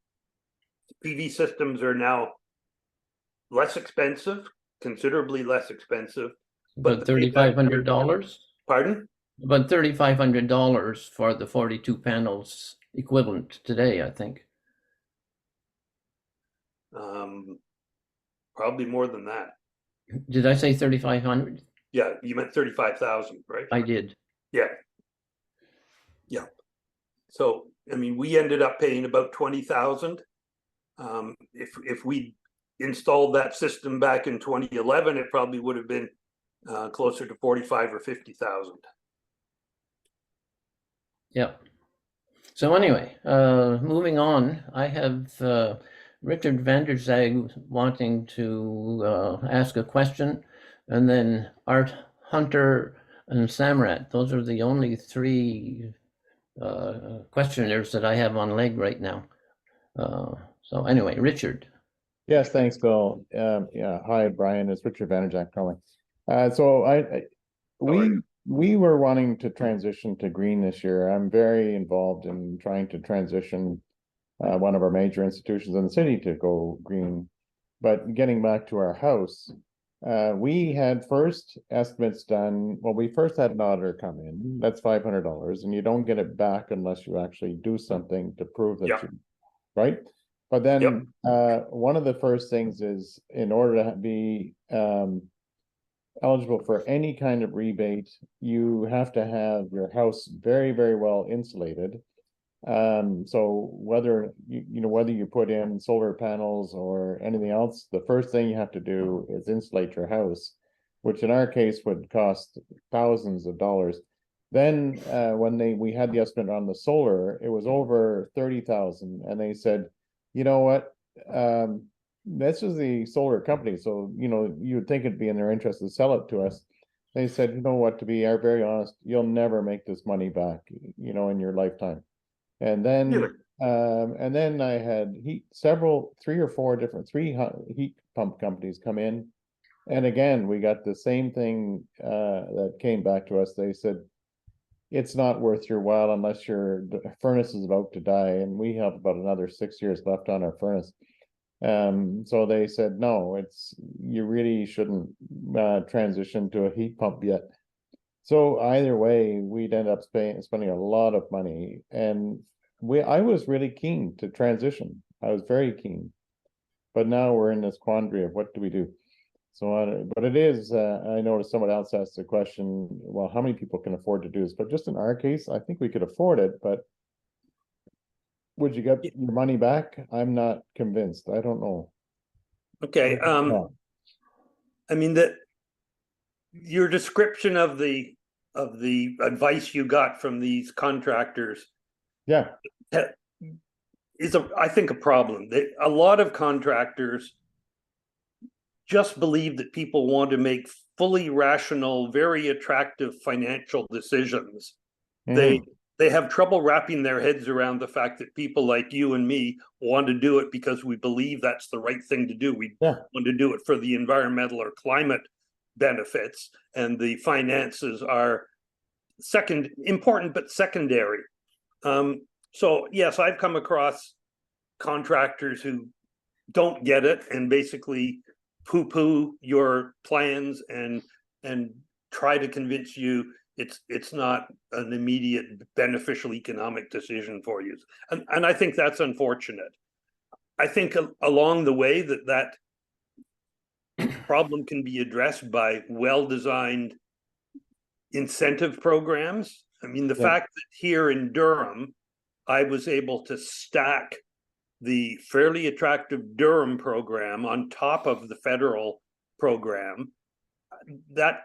PV systems are now less expensive, considerably less expensive. But $3,500? Pardon? About $3,500 for the 42 panels equivalent today, I think. Probably more than that. Did I say 3,500? Yeah, you meant 35,000, right? I did. Yeah. Yeah. So, I mean, we ended up paying about 20,000. If we installed that system back in 2011, it probably would have been closer to 45 or 50,000. Yeah. So anyway, moving on, I have Richard Vanderzag wanting to ask a question, and then Art Hunter and Samrat. Those are the only three questioners that I have on leg right now. So anyway, Richard. Yes, thanks, Bill. Yeah, hi, Brian. It's Richard Vanderjack calling. We were wanting to transition to green this year. I'm very involved in trying to transition one of our major institutions in the city to go green. But getting back to our house, we had first estimates done. Well, we first had an auditor come in. That's $500, and you don't get it back unless you actually do something to prove that you, right? But then one of the first things is, in order to be eligible for any kind of rebate, you have to have your house very, very well insulated. So whether whether you put in solar panels or anything else, the first thing you have to do is insulate your house, which in our case would cost thousands of dollars. Then when we had the estimate on the solar, it was over 30,000, and they said, you know what, this is the solar company, so you would think it'd be in their interest to sell it to us. They said, you know what, to be very honest, you'll never make this money back, in your lifetime. And then I had three or four different heat pump companies come in, and again we got the same thing that came back to us. They said, it's not worth your while unless your furnace is about to die, and we have about another 6 years left on our furnace. So they said, no, you really shouldn't transition to a heat pump yet. So either way, we'd end up spending a lot of money, and I was really keen to transition. I was very keen, but now we're in this quandary of what do we do? So, but it is, I noticed someone else asked the question, well, how many people can afford to do this? But just in our case, I think we could afford it, but would you get your money back? I'm not convinced. I don't know. Okay. I mean, that your description of the advice you got from these contractors, is I think a problem. A lot of contractors just believe that people want to make fully rational, very attractive financial decisions. They have trouble wrapping their heads around the fact that people like you and me want to do it because we believe that's the right thing to do. We want to do it for the environmental or climate benefits, and the finances are important but secondary. So yes, I've come across contractors who don't get it and basically poo-poo your plans and try to convince you it's not an immediate beneficial economic decision for you. And I think that's unfortunate. I think along the way that problem can be addressed by well-designed incentive programs. I mean, the Yeah. fact that here in Durham, I was able to stack the fairly attractive Durham program on top of the federal program, that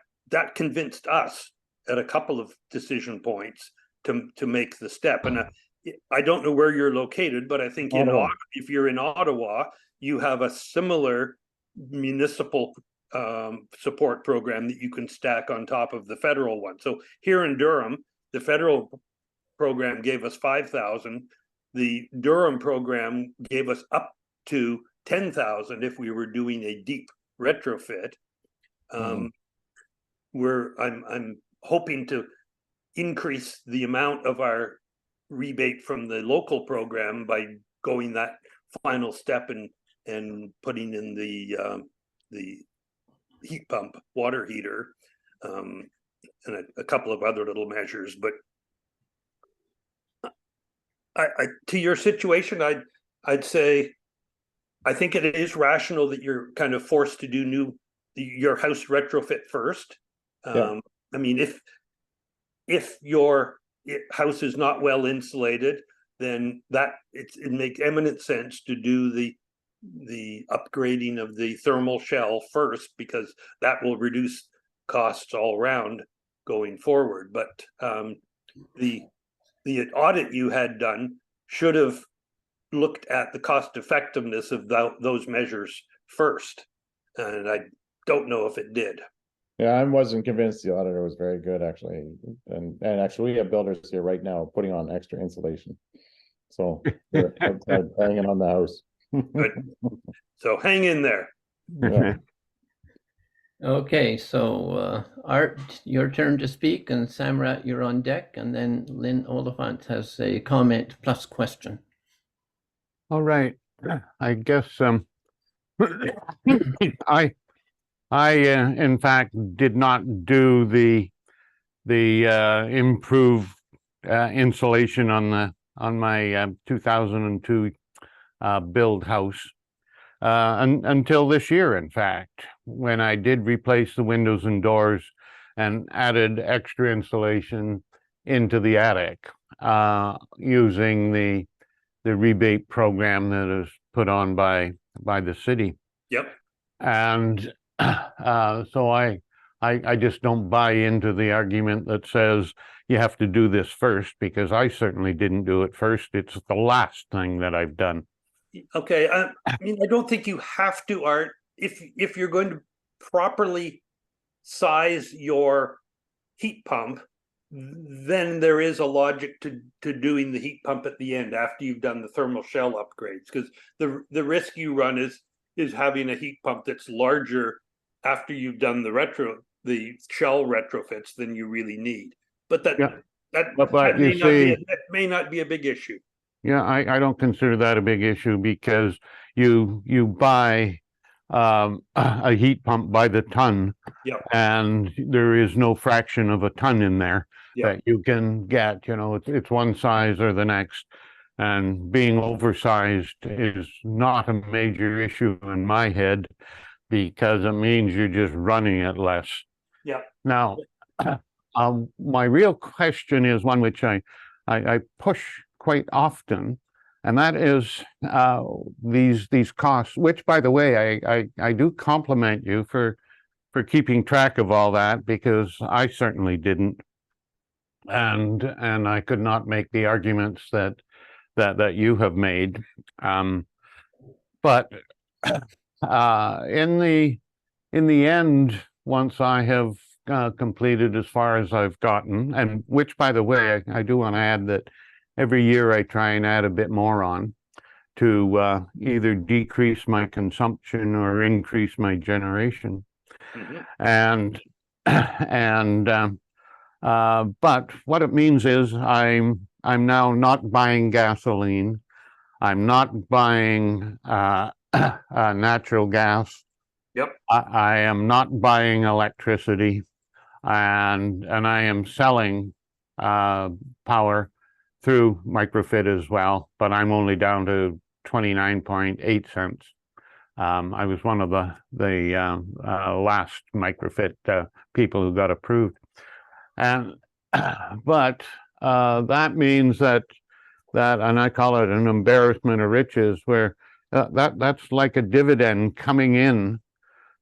convinced us at a couple of decision points to make the step. And I don't know where you're located, but I think Ottawa. if you're in Ottawa, you have a similar municipal support program that you can stack on top of the federal one. So here in Durham, the federal program gave us 5,000. The Durham program gave us up to 10,000 if we were doing a deep retrofit. I'm hoping to increase the amount of our rebate from the local program by going that final step and putting in the heat pump water heater, and a couple of other little measures. But I to your situation, I'd say I think it is rational that you're kind of forced to do your house retrofit first. Yeah. I mean, if your house is not well insulated, then it makes eminent sense to do the upgrading of the thermal shell first, because that will reduce costs all around going forward. But the audit you had done should have looked at the cost effectiveness of those measures first, and I don't know if it did. Yeah, I wasn't convinced the auditor was very good, actually. And actually, we have builders here right now putting on extra insulation. So they're outside banging on the house. Good. So hang in there. Yeah. Okay, so Art, your turn to speak, and Samrat, you're on deck, and then Lynn Oliphant has a comment plus question. All right. I guess I in fact did not do the improved insulation on my 2002 build house until this year, in fact, when I did replace the windows and doors and added extra insulation into the attic using the rebate program that is put on by the city. Yep. And so I just don't buy into the argument that says you have to do this first, because I certainly didn't do it first. It's the last thing that I've done. Okay. I mean, I don't think you have to, Art. If you're going to properly size your heat pump, then there is a logic to doing the heat pump at the end after you've done the thermal shell upgrades, because the risk you run is having a heat pump that's larger after you've done the shell retrofits than you really need. But that may not be a big issue. Yeah, I don't consider that a big issue, because you buy a heat pump by the ton. Yep. And there is no fraction of a ton in there. Yep. That you can get. You know, it's one size or the next, and being oversized is not a major issue in my head, because it means you're just running it less. Yeah. Now, my real question is one which I push quite often, and that is these costs, which, by the way, I do compliment you for keeping track of all that, because I certainly didn't, and I could not make the arguments that you have made. But in the end, once I have completed as far as I've gotten, and which, by the way, I do want to add that every year I try and add a bit more on to either decrease my consumption or increase my generation. Mm-hmm. But what it means is I'm now not buying gasoline. I'm not buying natural gas. Yep. I am not buying electricity, and I am selling power through microfit as well, but I'm only down to 29.8 cents. I was one of the last microfit people who got approved. And but that means that and I call it an embarrassment of riches, where that's like a dividend coming in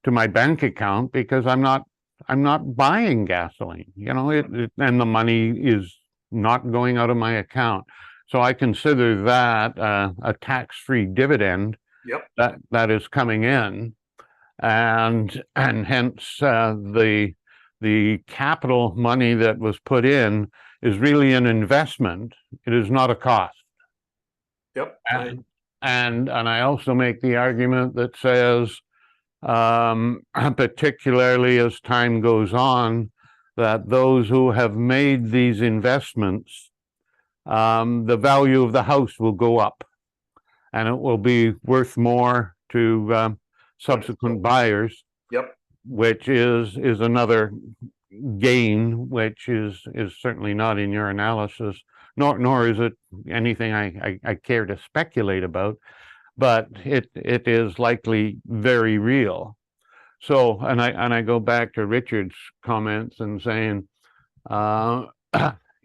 to my bank account because I'm not buying gasoline, and the money is not going out of my account. So I consider that a tax-free dividend. Yep. That is coming in, and hence the capital money that was put in is really an investment. It is not a cost. Yep. And I also make the argument that says, particularly as time goes on, that those who have made these investments, the value of the house will go up, and it will be worth more to subsequent buyers. Yep. Which is another gain, which is certainly not in your analysis, nor is it anything I care to speculate about, but it is likely very real. So, and I go back to Richard's comments and saying,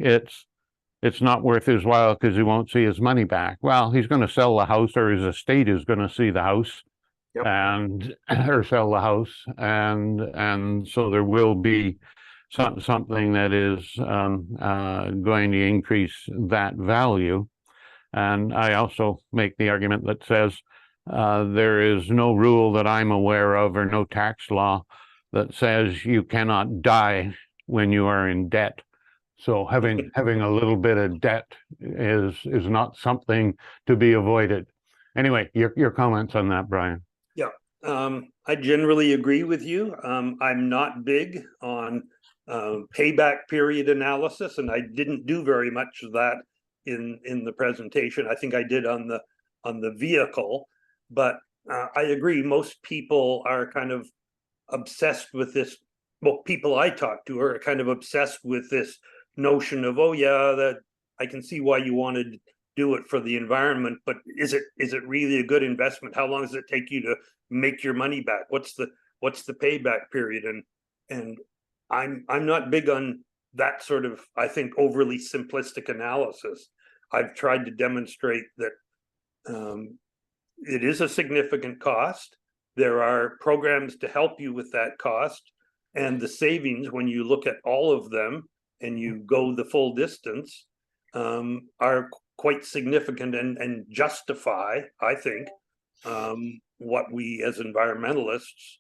it's not worth his while because he won't see his money back. Well, he's going to sell the house, or his estate is going to see the house. Yep. Or sell the house, and so there will be something that is going to increase that value. And I also make the argument that says there is no rule that I'm aware of, or no tax law that says you cannot die when you are in debt. So having a little bit of debt is not something to be avoided. Anyway, your comments on that, Brian? Yeah, I generally agree with you. I'm not big on payback period analysis, and I didn't do very much of that in the presentation. I think I did on the vehicle, but I agree. Most people are kind of obsessed with this. Well, people I talk to are kind of obsessed with this notion of, oh yeah, that I can see why you wanted to do it for the environment, but is it really a good investment? How long does it take you to make your money back? What's the payback period? And I'm not big on that sort of, I think, overly simplistic analysis. I've tried to demonstrate that it is a significant cost. There are programs to help you with that cost, and the savings, when you look at all of them and you go the full distance, are quite significant and justify, I think, what we as environmentalists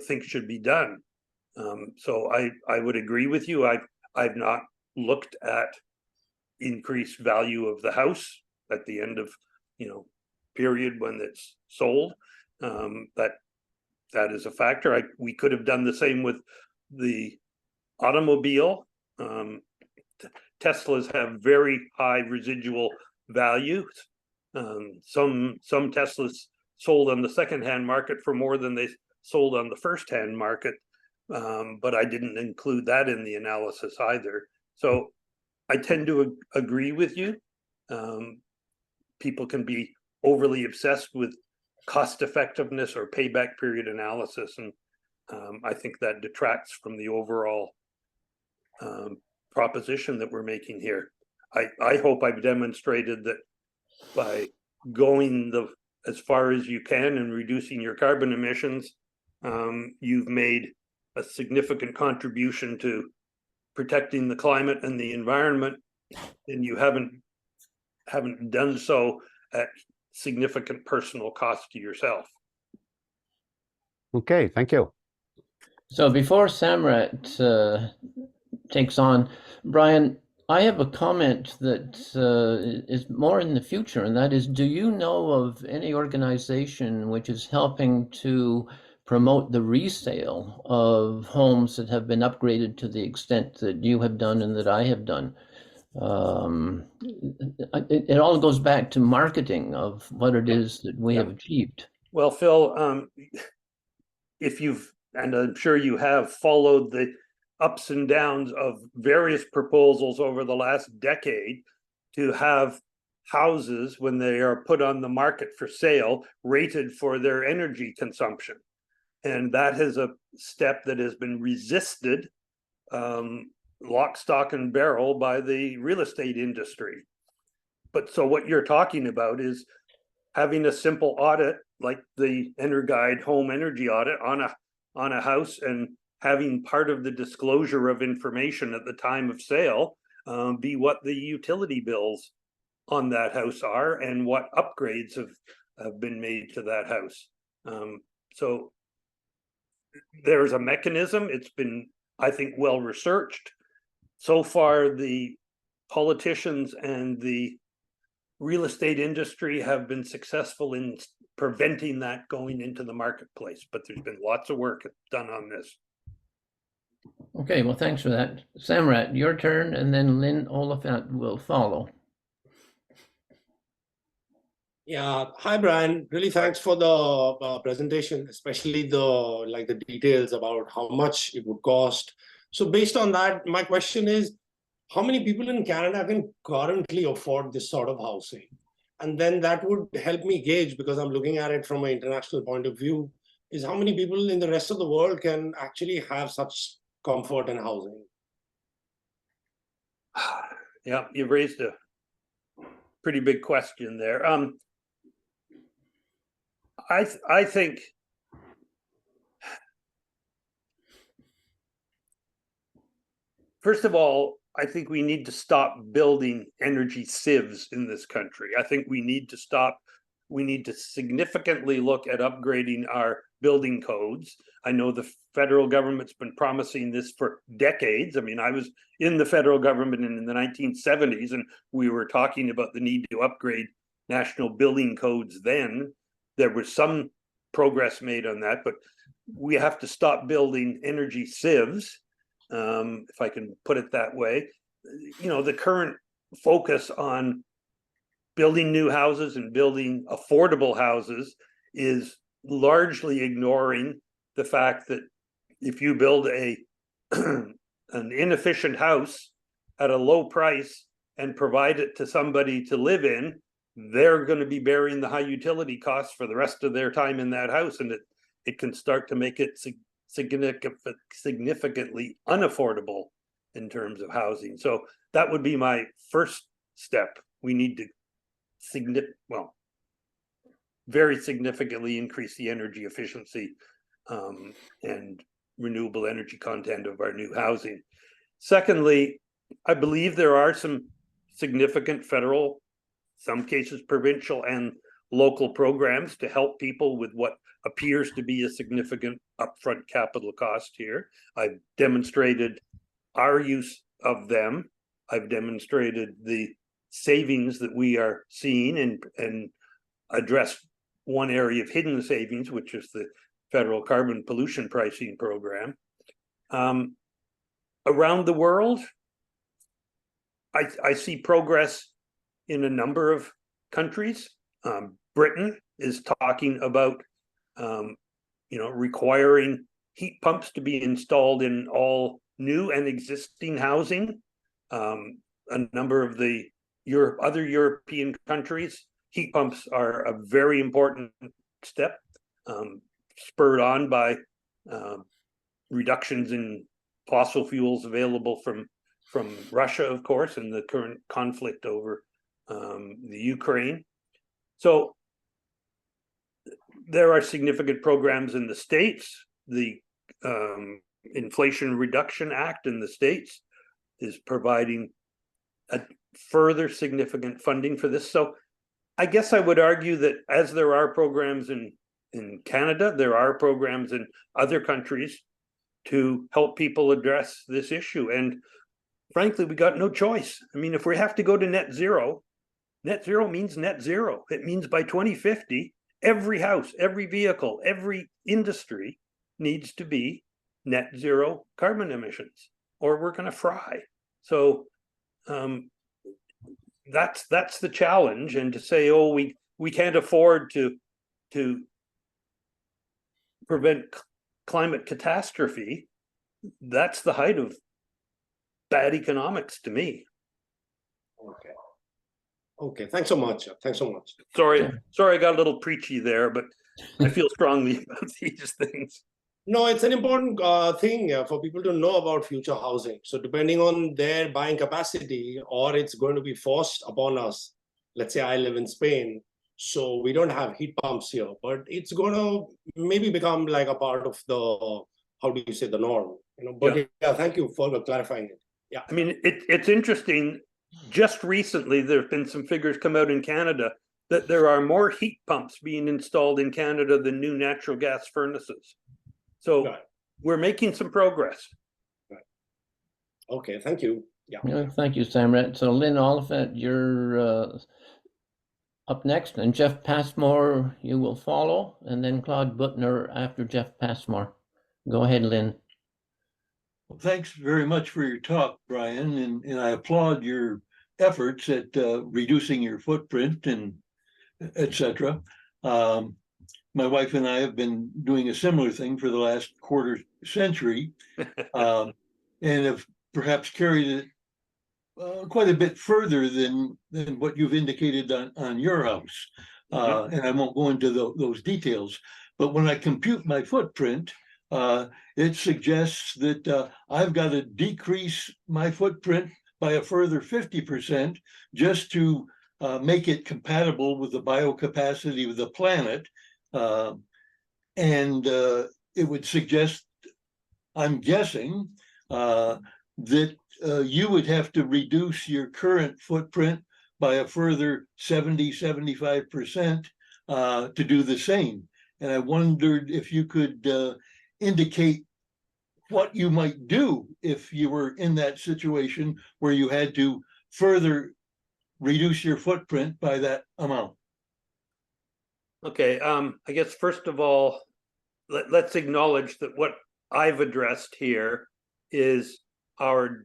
think should be done. So I would agree with you. I've not looked at increased value of the house at the end of period when it's sold. That is a factor. We could have done the same with the automobile. Teslas have very high residual values. Some Teslas sold on the secondhand market for more than they sold on the first-hand market, but I didn't include that in the analysis either. So I tend to agree with you. People can be overly obsessed with cost effectiveness or payback period analysis, and I think that detracts from the overall proposition that we're making here. I hope I've demonstrated that by going as far as you can and reducing your carbon emissions, you've made a significant contribution to protecting the climate and the environment, and you haven't done so at significant personal cost to yourself. Okay, thank you. So before Samrat takes on, Brian, I have a comment that is more in the future, and that is, do you know of any organization which is helping to promote the resale of homes that have been upgraded to the extent that you have done and that I have done? It all goes back to marketing of what it is that we have achieved. Well, Phil, if you've, and I'm sure you have, followed the ups and downs of various proposals over the last decade to have houses, when they are put on the market for sale, rated for their energy consumption. And that is a step that has been resisted lock, stock, and barrel by the real estate industry. But so what you're talking about is having a simple audit like the EnerGuide home energy audit on a house, and having part of the disclosure of information at the time of sale be what the utility bills on that house are and what upgrades have been made to that house. So there's a mechanism. It's been, I think, well researched. So far, the politicians and the real estate industry have been successful in preventing that going into the marketplace, but there's been lots of work done on this. Okay, well, thanks for that. Samrat, your turn, and then Lynn Oliphant will follow. Yeah, hi Brian. Really thanks for the presentation, especially the details about how much it would cost. So based on that, my question is, how many people in Canada can currently afford this sort of housing? And then that would help me gauge, because I'm looking at it from an international point of view, is how many people in the rest of the world can actually have such comfort and housing? Yeah, you've raised a pretty big question there. I think first of all, I think we need to stop building energy sieves in this country. I think we need to significantly look at upgrading our building codes. I know the federal government's been promising this for decades. I mean, I was in the federal government in the 1970s, and we were talking about the need to upgrade national building codes then. There was some progress made on that, but we have to stop building energy sieves. If I can put it that way. You know, the current focus on building new houses and building affordable houses is largely ignoring the fact that if you build an inefficient house at a low price and provide it to somebody to live in, they're going to be bearing the high utility costs for the rest of their time in that house, and it can start to make it significantly unaffordable in terms of housing. So that would be my first step. We need to very significantly increase the energy efficiency and renewable energy content of our new housing. Secondly, I believe there are some significant federal, some cases provincial and local programs to help people with what appears to be a significant upfront capital cost here. I've demonstrated our use of them. I've demonstrated the savings that we are seeing and addressed one area of hidden savings, which is the federal carbon pollution pricing program. Around the world, I see progress in a number of countries. Britain is talking about requiring heat pumps to be installed in all new and existing housing. A number of the other European countries, heat pumps are a very important step, spurred on by reductions in fossil fuels available from Russia, of course, and the current conflict over the Ukraine. So there are significant programs in the States. The Inflation Reduction Act in the States is providing a further significant funding for this. So I guess I would argue that as there are programs in Canada, there are programs in other countries to help people address this issue. And frankly, we got no choice. I mean, if we have to go to net zero means net zero. It means by 2050, every house, every vehicle, every industry needs to be net zero carbon emissions, or we're going to fry. So that's the challenge. And to say, oh, we can't afford to prevent climate catastrophe, that's the height of bad economics to me. Okay, thanks so much. Sorry, I got a little preachy there, but I feel strongly about these things. No, it's an important thing for people to know about future housing. So depending on their buying capacity, or it's going to be forced upon us. Let's say I live in Spain, so we don't have heat pumps here, but it's going to maybe become like a part of the, how do you say, the norm. But yeah, thank you for clarifying it. Yeah, I mean, it's interesting. Just recently, there have been some figures come out in Canada that there are more heat pumps being installed in Canada than new natural gas furnaces. So Right. we're making some progress. Okay, thank you. Yeah. Thank you, Samrat. So Lynn Oliphant, you're up next, and Jeff Passmore, you will follow, and then Claude Butner after Jeff Passmore. Go ahead, Lynn. Well, thanks very much for your talk, Brian, and I applaud your efforts at reducing your footprint and et cetera. My wife and I have been doing a similar thing for the last quarter century, and have perhaps carried it quite a bit further than what you've indicated on your house. And I won't go into those details, but when I compute my footprint, it suggests that I've got to decrease my footprint by a further 50% just to make it compatible with the biocapacity of the planet. And it would suggest, I'm guessing, that you would have to reduce your current footprint by a further 75% to do the same. And I wondered if you could indicate what you might do if you were in that situation where you had to further reduce your footprint by that amount. Okay, I guess first of all, let's acknowledge that what I've addressed here is our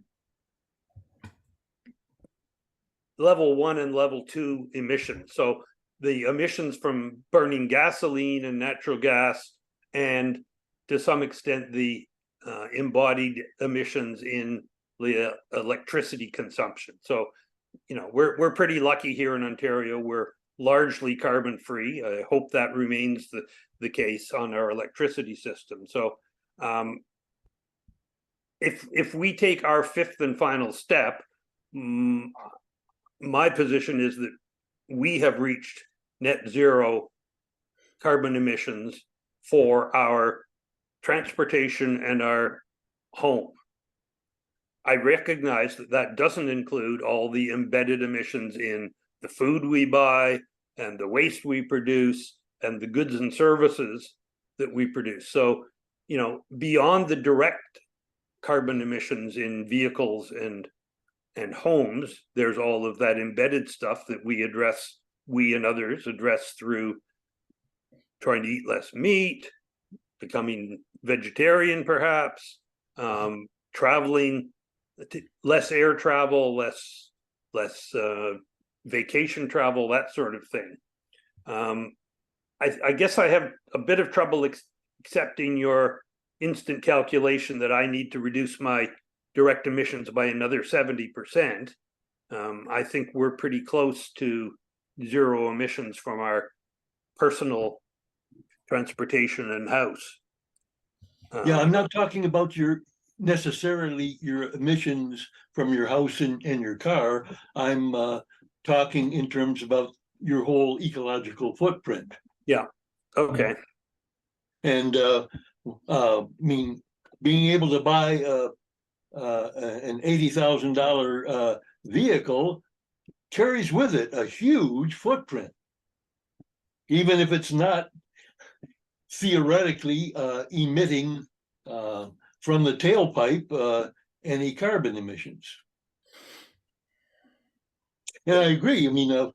level 1 and level 2 emissions. So the emissions from burning gasoline and natural gas, and to some extent the embodied emissions in the electricity consumption. So, we're pretty lucky here in Ontario. We're largely carbon free. I hope that remains the case on our electricity system. So if we take our fifth and final step, my position is that we have reached net zero carbon emissions for our transportation and our home. I recognize that doesn't include all the embedded emissions in the food we buy and the waste we produce and the goods and services that we produce. So, beyond the direct carbon emissions in vehicles and homes, there's all of that embedded stuff that we and others address through trying to eat less meat, becoming vegetarian perhaps, traveling, less air travel, less vacation travel, that sort of thing. I guess I have a bit of trouble accepting your instant calculation that I need to reduce my direct emissions by another 70%. I think we're pretty close to zero emissions from our personal transportation and house. Yeah, I'm not talking about necessarily your emissions from your house and your car. I'm talking in terms about your whole ecological footprint. Yeah. Okay. And being able to buy an $80,000 vehicle carries with it a huge footprint, even if it's not theoretically emitting from the tailpipe any carbon emissions. And I agree. I mean,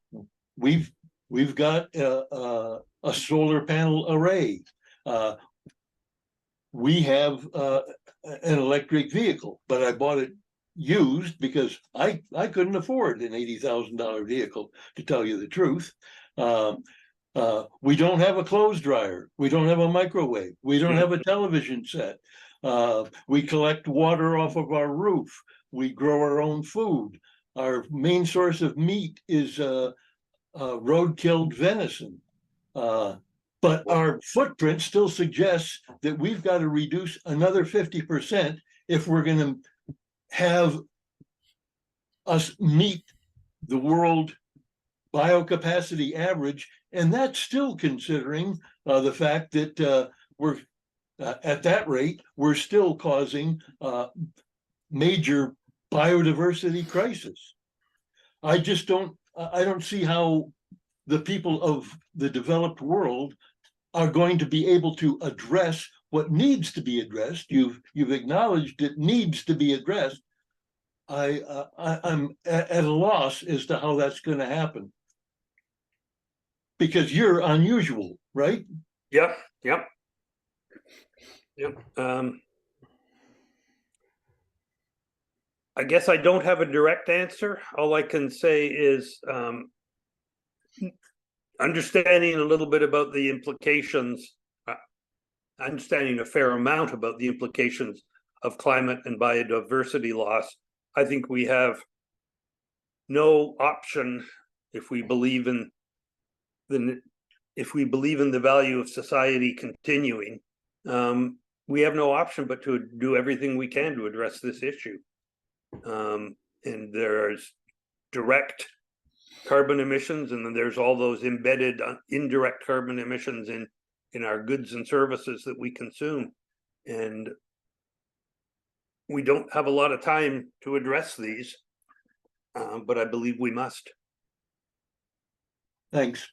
we've got a solar panel array. We have an electric vehicle, but I bought it used because I couldn't afford an $80,000 vehicle, to tell you the truth. We don't have a clothes dryer. We don't have a microwave. We don't have a television set. We collect water off of our roof. We grow our own food. Our main source of meat is road-killed venison. But our footprint still suggests that we've got to reduce another 50% if we're going to have us meet the world biocapacity average. And that's still considering the fact that we're at that rate, we're still causing major biodiversity crisis. I don't see how the people of the developed world are going to be able to address what needs to be addressed. You've acknowledged it needs to be addressed. I'm at a loss as to how that's going to happen. Because you're unusual, right? Yep. I guess I don't have a direct answer. All I can say is understanding a little bit about the implications, understanding a fair amount about the implications of climate and biodiversity loss. I think we have no option if we believe in the value of society continuing. We have no option but to do everything we can to address this issue. And there's direct carbon emissions, and then there's all those embedded indirect carbon emissions in our goods and services that we consume. And we don't have a lot of time to address these, but I believe we must. Thanks.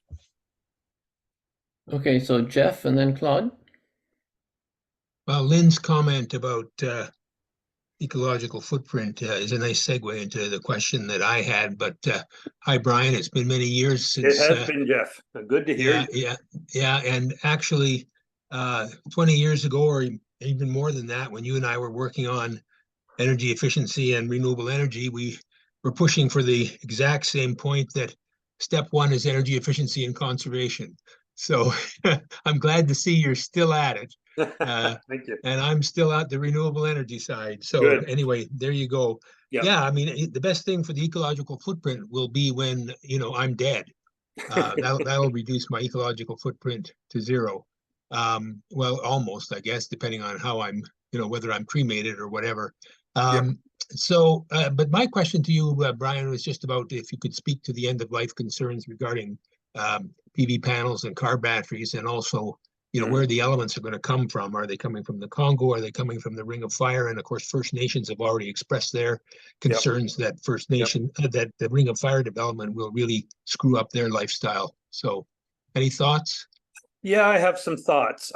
Okay, so Jeff and then Claude. Well, Lynn's comment about ecological footprint is a nice segue into the question that I had. But hi, Brian. It's been many years since. It has been, Jeff. Good to hear you. Yeah. And actually, 20 years ago, or even more than that, when you and I were working on energy efficiency and renewable energy, we were pushing for the exact same point that step one is energy efficiency and conservation. So I'm glad to see you're still at it. Thank you. And I'm still at the renewable energy side. So Good. Anyway, there you go. Yep. Yeah, I mean, the best thing for the ecological footprint will be when, I'm dead. That'll reduce my ecological footprint to zero. Well, almost, I guess, depending on how I'm, whether I'm cremated or whatever. So, but my question to you, Brian, was just about if you could speak to the end of life concerns regarding PV panels and car batteries, and also, where the elements are going to come from. Are they coming from the Congo? Are they coming from the Ring of Fire? And of course, First Nations have already expressed their concerns that First Nation, that the Ring of Fire development will really screw up their lifestyle. So, any thoughts? Yeah, I have some thoughts.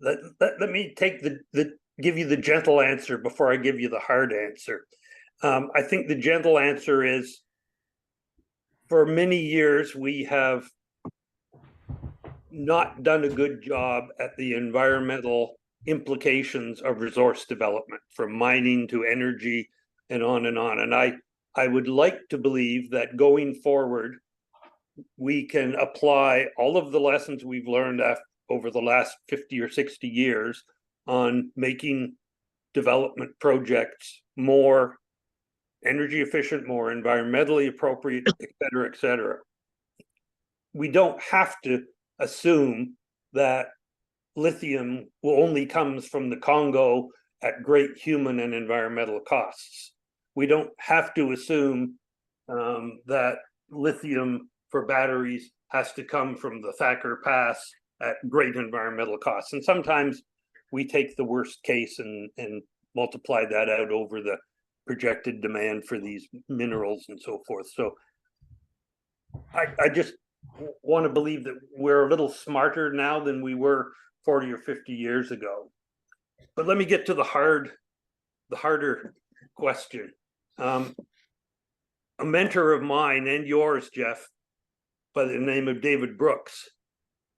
Let me take give you the gentle answer before I give you the hard answer. I think the gentle answer is, for many years, we have not done a good job at the environmental implications of resource development, from mining to energy and on and on. And I would like to believe that going forward, we can apply all of the lessons we've learned over the last 50 or 60 years on making development projects more energy efficient, more environmentally appropriate, et cetera, et cetera. We don't have to assume that lithium only comes from the Congo at great human and environmental costs. We don't have to assume that lithium for batteries has to come from the Thacker Pass at great environmental costs. And sometimes we take the worst case and multiply that out over the projected demand for these minerals and so forth. So I just want to believe that we're a little smarter now than we were 40 or 50 years ago. But let me get to the harder question. A mentor of mine and yours, Jeff, by the name of David Brooks,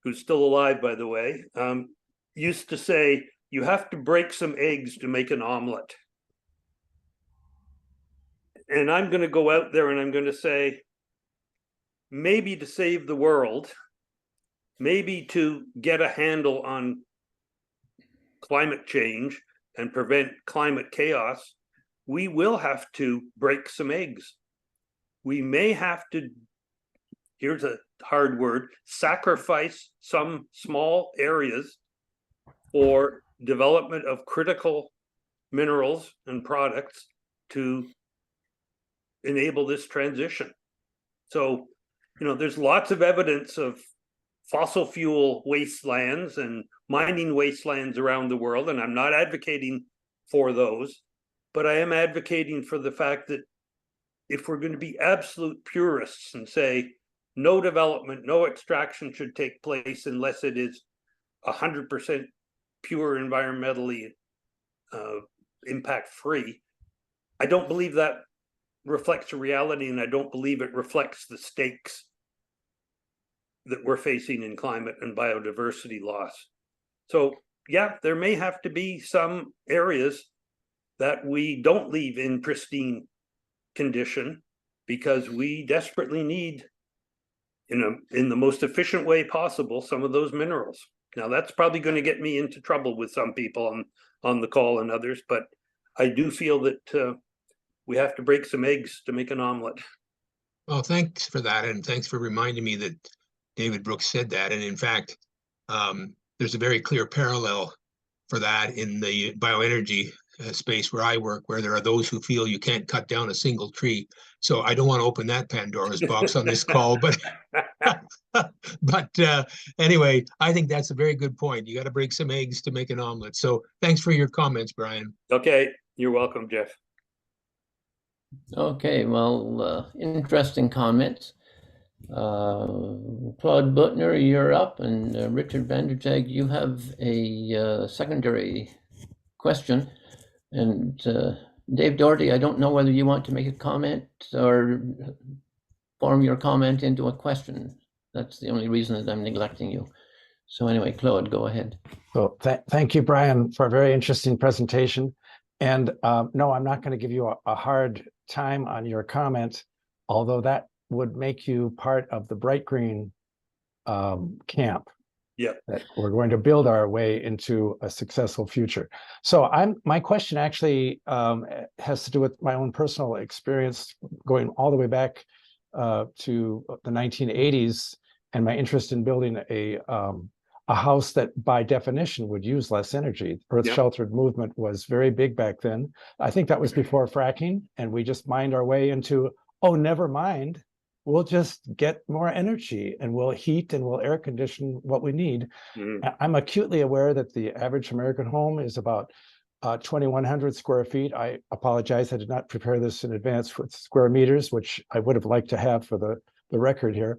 who's still alive, by the way, used to say, you have to break some eggs to make an omelet. And I'm going to go out there and I'm going to say, maybe to save the world, maybe to get a handle on climate change and prevent climate chaos, we will have to break some eggs. We may have to here's a hard word, sacrifice some small areas for development of critical minerals and products to enable this transition. So, there's lots of evidence of fossil fuel wastelands and mining wastelands around the world, and I'm not advocating for those, but I am advocating for the fact that if we're going to be absolute purists and say no development, no extraction should take place unless it is 100% pure, environmentally impact free, I don't believe that reflects a reality, and I don't believe it reflects the stakes that we're facing in climate and biodiversity loss. So yeah, there may have to be some areas that we don't leave in pristine condition because we desperately need, in the most efficient way possible, some of those minerals. Now that's probably going to get me into trouble with some people on the call and others, but I do feel that we have to break some eggs to make an omelet. Well, thanks for that, and thanks for reminding me that David Brooks said that. And in fact, there's a very clear parallel for that in the bioenergy space where I work, where there are those who feel you can't cut down a single tree. So I don't want to open that Pandora's box on this call, but anyway, I think that's a very good point. You got to break some eggs to make an omelet. So thanks for your comments, Brian. Okay, you're welcome, Jeff. Okay, well, interesting comments. Claude Butner, you're up, and Richard Vanderjag, you have a secondary question. And Dave Doherty, I don't know whether you want to make a comment or form your comment into a question. That's the only reason that I'm neglecting you. So anyway, Claude, go ahead. So thank you, Brian, for a very interesting presentation. And no, I'm not going to give you a hard time on your comment, although that would make you part of the bright green camp. Yeah, that we're going to build our way into a successful future. So my question actually has to do with my own personal experience going all the way back to the 1980s and my interest in building a house that by definition would use less energy. Earth sheltered movement was very big back then. I think that was before fracking, and we just mined our way into, oh, never mind. We'll just get more energy and we'll heat and we'll air condition what we need. I'm acutely aware that the average American home is about 2,100 square feet. I apologize, I did not prepare this in advance with square meters, which I would have liked to have for the record here.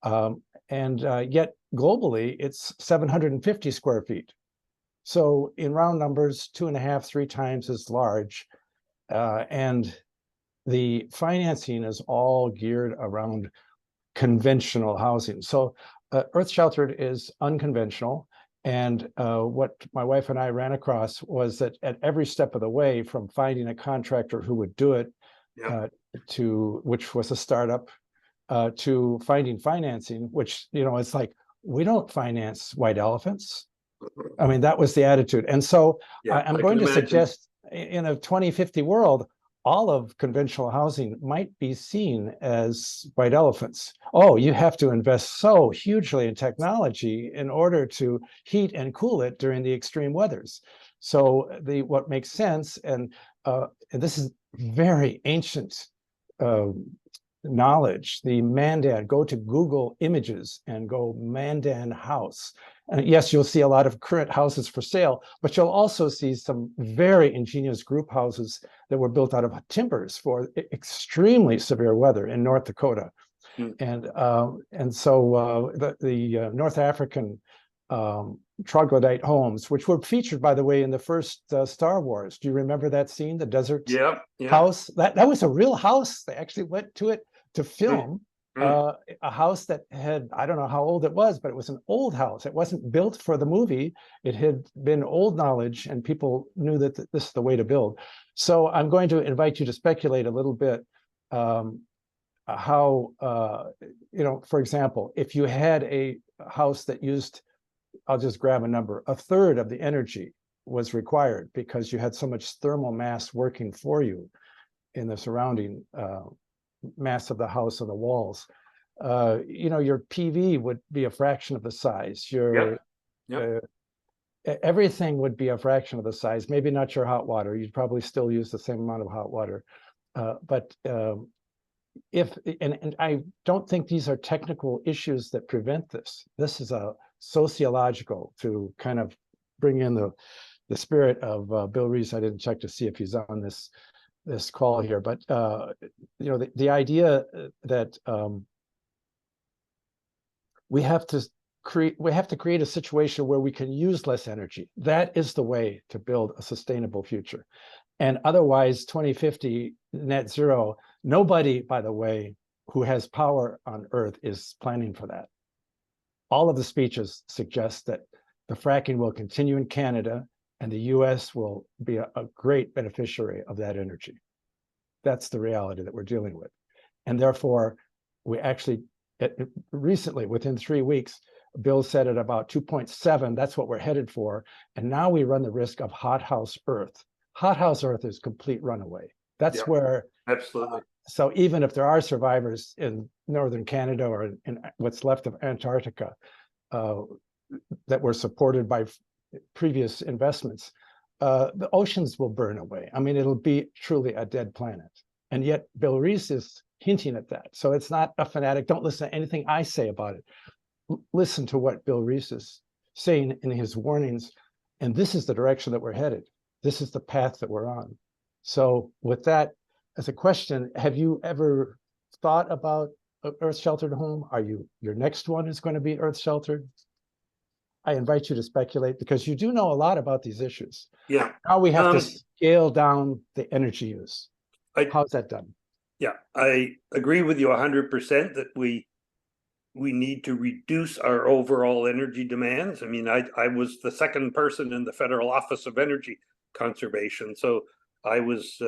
And yet globally, it's 750 square feet. So in round numbers, 2.5, 3 times as large. And the financing is all geared around conventional housing. So Earth Sheltered is unconventional. And what my wife and I ran across was that at every step of the way, from finding a contractor who would do it, which was a startup, to finding financing, which, it's like, we don't finance white elephants. I mean, that was the attitude. And so I'm going to suggest in a 2050 world, all of conventional housing might be seen as white elephants. Oh, you have to invest so hugely in technology in order to heat and cool it during the extreme weathers. So what makes sense, and this is very ancient knowledge, the Mandan, go to Google Images and go Mandan house. And yes, you'll see a lot of current houses for sale, but you'll also see some very ingenious group houses that were built out of timbers for extremely severe weather in North Dakota. And so the North African troglodyte homes, which were featured, by the way, in the first Star Wars. Do you remember that scene, the desert house? That was a real house. They actually went to it to film. A house that had, I don't know how old it was, but it was an old house. It wasn't built for the movie. It had been old knowledge, and people knew that this is the way to build. So I'm going to invite you to speculate a little bit how, for example, if you had a house that used, I'll just grab a number, 1/3 of the energy was required because you had so much thermal mass working for you in the surrounding mass of the house and the walls. You know, your PV would be a fraction of the size. Your Yep. everything would be a fraction of the size. Maybe not your hot water. You'd probably still use the same amount of hot water. But and I don't think these are technical issues that prevent this. This is a sociological, to kind of bring in the spirit of Bill Reese. I didn't check to see if he's on this call here, but you know, the idea that we have to create a situation where we can use less energy. That is the way to build a sustainable future. And otherwise, 2050 net zero, nobody, by the way, who has power on Earth is planning for that. All of the speeches suggest that the fracking will continue in Canada and the US will be a great beneficiary of that energy. That's the reality that we're dealing with. And therefore, we actually, recently, within 3 weeks, Bill said at about 2.7, that's what we're headed for. And now we run the risk of hothouse Earth. Hothouse Earth is complete runaway. That's where, absolutely. So even if there are survivors in northern Canada or in what's left of Antarctica that were supported by previous investments, the oceans will burn away. I mean, it'll be truly a dead planet. And yet Bill Reese is hinting at that. So it's not a fanatic. Don't listen to anything I say about it. Listen to what Bill Reese is saying in his warnings. And this is the direction that we're headed. This is the path that we're on. So with that as a question, have you ever thought about an earth sheltered home? Are you, your next one is going to be earth sheltered? I invite you to speculate because you do know a lot about these issues. Yeah. Now we have to scale down the energy use. How's that done? Yeah, I agree with you 100% that we need to reduce our overall energy demands. I mean, I was the second person in the Federal Office of Energy Conservation, so I was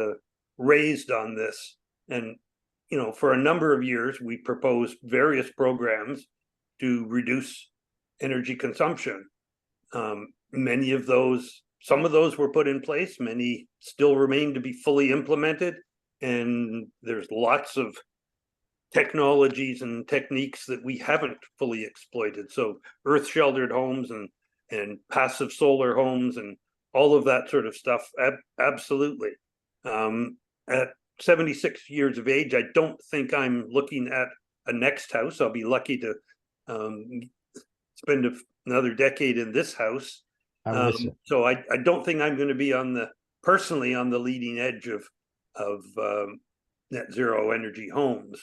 raised on this. And, you know, for a number of years, we proposed various programs to reduce energy consumption. Many of those, some of those were put in place, many still remain to be fully implemented. And there's lots of technologies and techniques that we haven't fully exploited. So earth sheltered homes and passive solar homes and all of that sort of stuff. Absolutely. At 76 years of age, I don't think I'm looking at a next house. I'll be lucky to spend another decade in this house. So I don't think I'm going to be personally on the leading edge of net zero energy homes,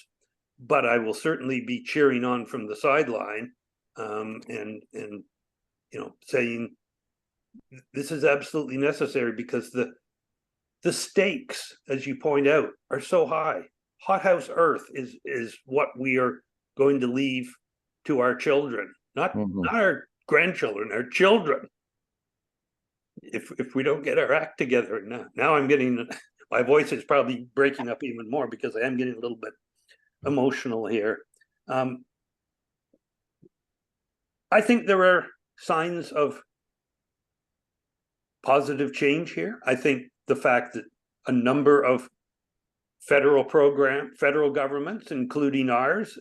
but I will certainly be cheering on from the sideline and you know, saying this is absolutely necessary because the stakes, as you point out, are so high. Hothouse Earth is what we are going to leave to our children, not our grandchildren, our children. If we don't get our act together, now I'm getting, my voice is probably breaking up even more because I am getting a little bit emotional here. I think there are signs of positive change here. I think the fact that a number of federal governments, including ours,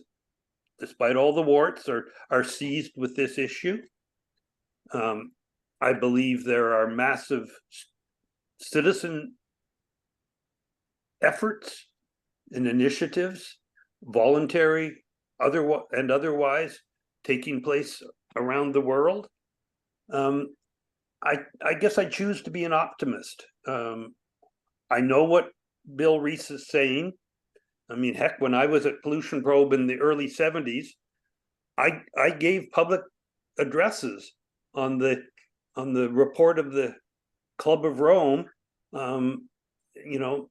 despite all the warts, are seized with this issue. I believe there are massive citizen efforts and initiatives, voluntary and otherwise, taking place around the world. I guess I choose to be an optimist. I know what Bill Reese is saying. I mean, heck, when I was at Pollution Probe in the early 70s, I gave public addresses on the report of the Club of Rome, you know,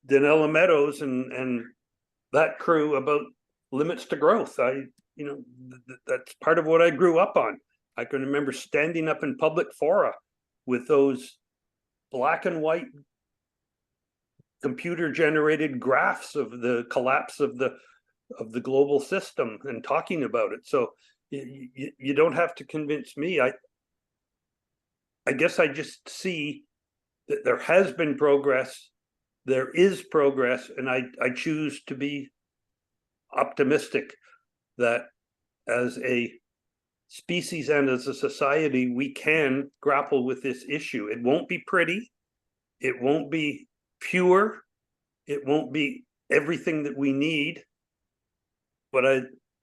Danella Meadows and that crew about limits to growth. You know, that's part of what I grew up on. I can remember standing up in public fora with those black and white computer generated graphs of the collapse of the global system and talking about it. So you don't have to convince me. I guess I just see that there has been progress, there is progress, and I choose to be optimistic that as a species and as a society, we can grapple with this issue. It won't be pretty. It won't be pure. It won't be everything that we need. But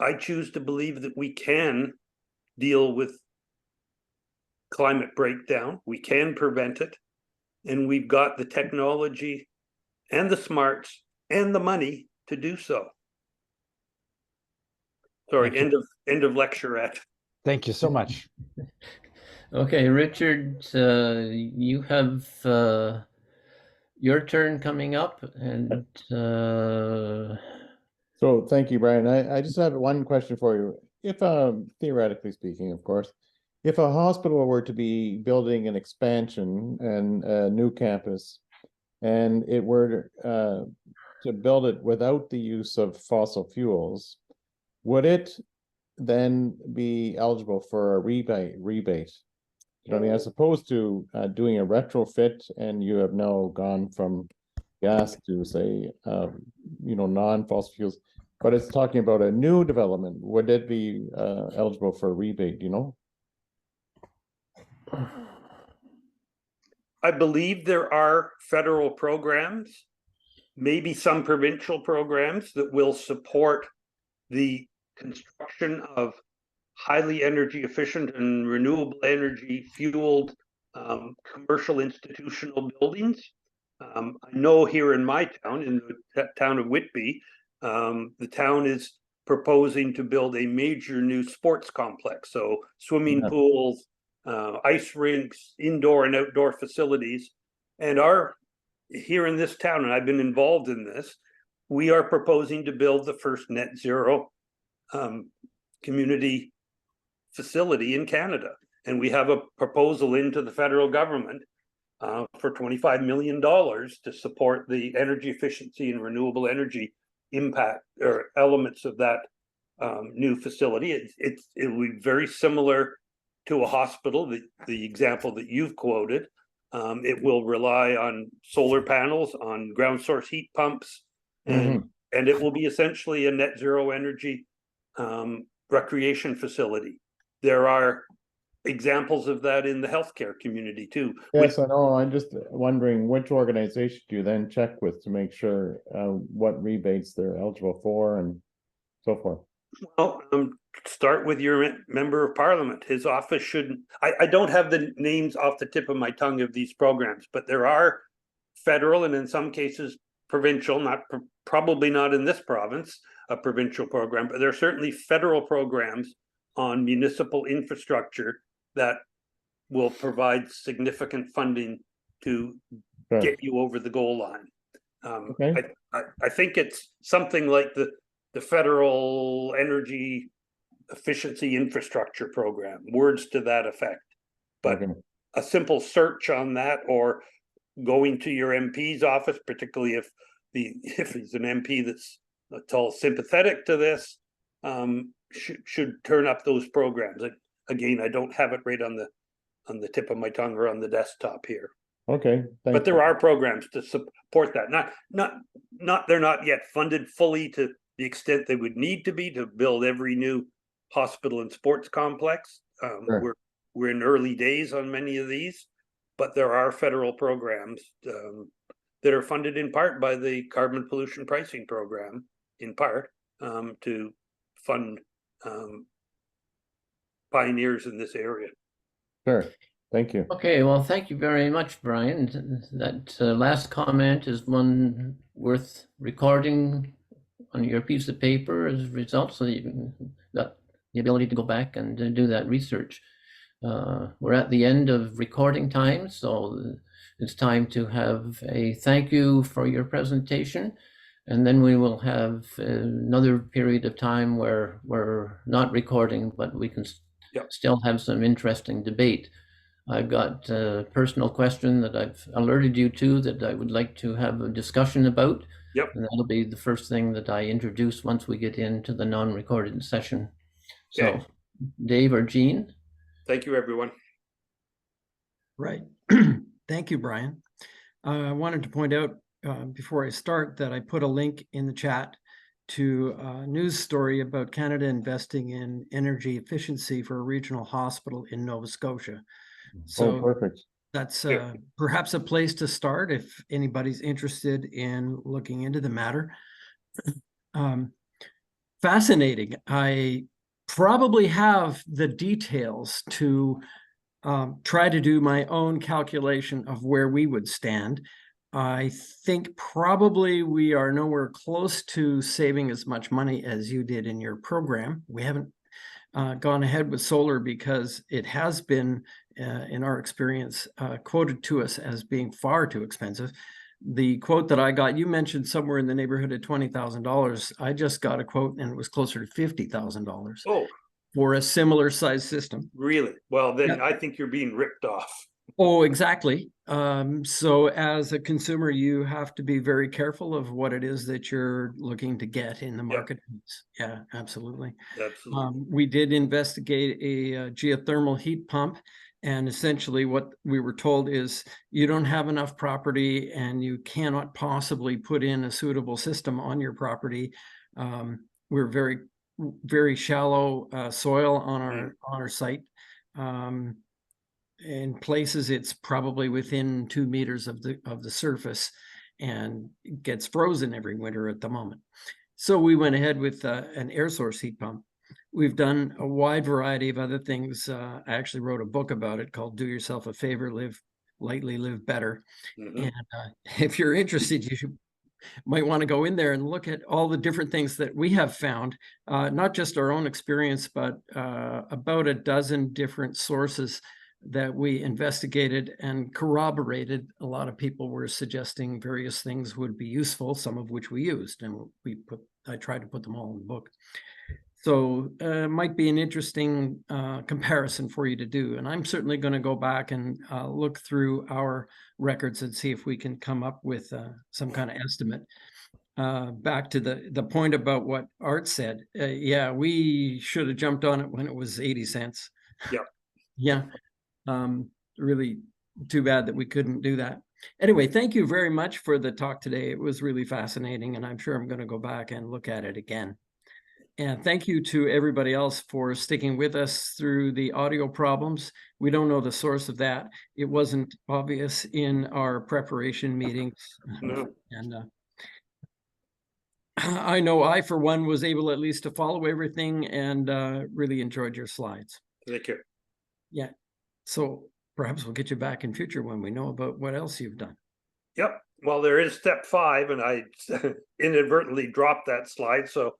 I choose to believe that we can deal with climate breakdown. We can prevent it. And we've got the technology and the smarts and the money to do so. Sorry, end of lecturette. Thank you so much. Okay, Richard, you have your turn coming up, and So thank you, Brian. I just have one question for you. If theoretically speaking, of course, if a hospital were to be building an expansion and a new campus, and it were to build it without the use of fossil fuels, would it then be eligible for a rebate? You know what I mean, as opposed to doing a retrofit, and you have now gone from gas to, say, non-fossil fuels, but it's talking about a new development. Would it be eligible for a rebate? I believe there are federal programs, maybe some provincial programs that will support the construction of highly energy efficient and renewable energy fueled commercial institutional buildings. I know here in my town, in the town of Whitby, the town is proposing to build a major new sports complex. So swimming pools, ice rinks, indoor and outdoor facilities. And here in this town, and I've been involved in this, we are proposing to build the first net zero community facility in Canada. And we have a proposal into the federal government for $25 million to support the energy efficiency and renewable energy impact or elements of that new facility. It will be very similar to a hospital, the example that you've quoted. It will rely on solar panels, on ground source heat pumps, and it will be essentially a net zero energy recreation facility. There are examples of that in the healthcare community too. Yes, I know. I'm just wondering which organization do you then check with to make sure what rebates they're eligible for and so forth. Well, start with your member of parliament. His office shouldn't. I don't have the names off the tip of my tongue of these programs, but there are federal and in some cases provincial, probably not in this province, a provincial program, but there are certainly federal programs on municipal infrastructure that will provide significant funding to get you over the goal line. I think it's something like the federal energy efficiency infrastructure program, words to that effect. But a simple search on that, or going to your MP's office, particularly if he's an MP that's sympathetic to this, should turn up those programs. Again, I don't have it right on the tip of my tongue or on the desktop here. Okay, but there are programs to support that. They're not yet funded fully to the extent they would need to be to build every new hospital and sports complex. Sure. We're in early days on many of these, but there are federal programs that are funded in part by the carbon pollution pricing program, in part to fund pioneers in this area. Sure. Thank you. Okay, well, thank you very much, Brian. That last comment is one worth recording on your piece of paper as a result, so that you got the ability to go back and do that research. We're at the end of recording time, so it's time to have a thank you for your presentation. And then we will have another period of time where we're not recording, but we can still have some interesting debate. I've got a personal question that I've alerted you to that I would like to have a discussion about. Yep. And that'll be the first thing that I introduce once we get into the non-recorded session. Okay. So, Dave or Jean? Thank you, everyone. Right. Thank you, Brian. I wanted to point out before I start that I put a link in the chat to a news story about Canada investing in energy efficiency for a regional hospital in Nova Scotia. Oh, So perfect. that's perhaps a place to start if anybody's interested in looking into the matter. Fascinating. I probably have the details to try to do my own calculation of where we would stand. I think probably we are nowhere close to saving as much money as you did in your program. We haven't gone ahead with solar because it has been, in our experience, quoted to us as being far too expensive. The quote that I got, you mentioned somewhere in the neighborhood of $20,000. I just got a quote and it was closer to $50,000 Oh, for a similar size system. really? Well, then Yeah. I think you're being ripped off. Oh, exactly. So as a consumer, you have to be very careful of what it is that you're looking to get in the market. Yeah, absolutely. Absolutely. We did investigate a geothermal heat pump, and essentially what we were told is you don't have enough property and you cannot possibly put in a suitable system on your property. We're very shallow soil on our site. In places, it's probably within 2 meters of the surface, and it gets frozen every winter at the moment. So we went ahead with an air source heat pump. We've done a wide variety of other things. I actually wrote a book about it called "Do Yourself a Favor, Live Lightly, Live Better." And if you're interested, you might want to go in there and look at all the different things that we have found, not just our own experience, but about a dozen different sources that we investigated and corroborated. A lot of people were suggesting various things would be useful, some of which we used, and I tried to put them all in the book. So it might be an interesting comparison for you to do. And I'm certainly going to go back and look through our records and see if we can come up with some kind of estimate. Back to the point about what Art said. Yeah, we should have jumped on it when it was 80 cents. Yeah. Yeah. Really too bad that we couldn't do that. Anyway, thank you very much for the talk today. It was really fascinating, and I'm sure I'm going to go back and look at it again. And thank you to everybody else for sticking with us through the audio problems. We don't know the source of that. It wasn't obvious in our preparation meetings. No. And I know I, for one, was able at least to follow everything and really enjoyed your slides. Thank you. Yeah. So perhaps we'll get you back in future when we know about what else you've done. Yep. Well, there is step 5, and I inadvertently dropped that slide. So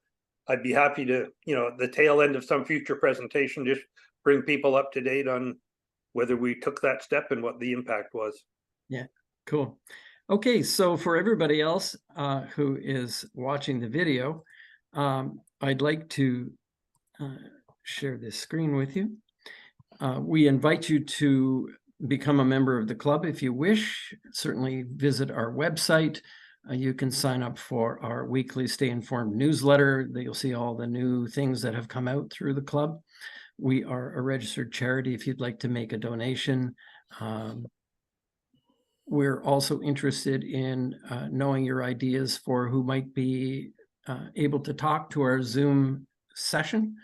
I'd be happy to, the tail end of some future presentation, just bring people up to date on whether we took that step and what the impact was. Yeah, cool. Okay, so for everybody else who is watching the video, I'd like to share this screen with you. We invite you to become a member of the club if you wish. Certainly visit our website. You can sign up for our weekly Stay Informed newsletter. You'll see all the new things that have come out through the club. We are a registered charity if you'd like to make a donation. We're also interested in knowing your ideas for who might be able to talk to our Zoom session,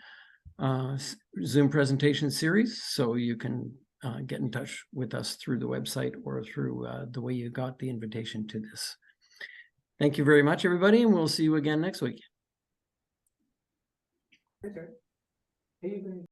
Zoom presentation series. So you can get in touch with us through the website or through the way you got the invitation to this. Thank you very much, everybody, and we'll see you again next week.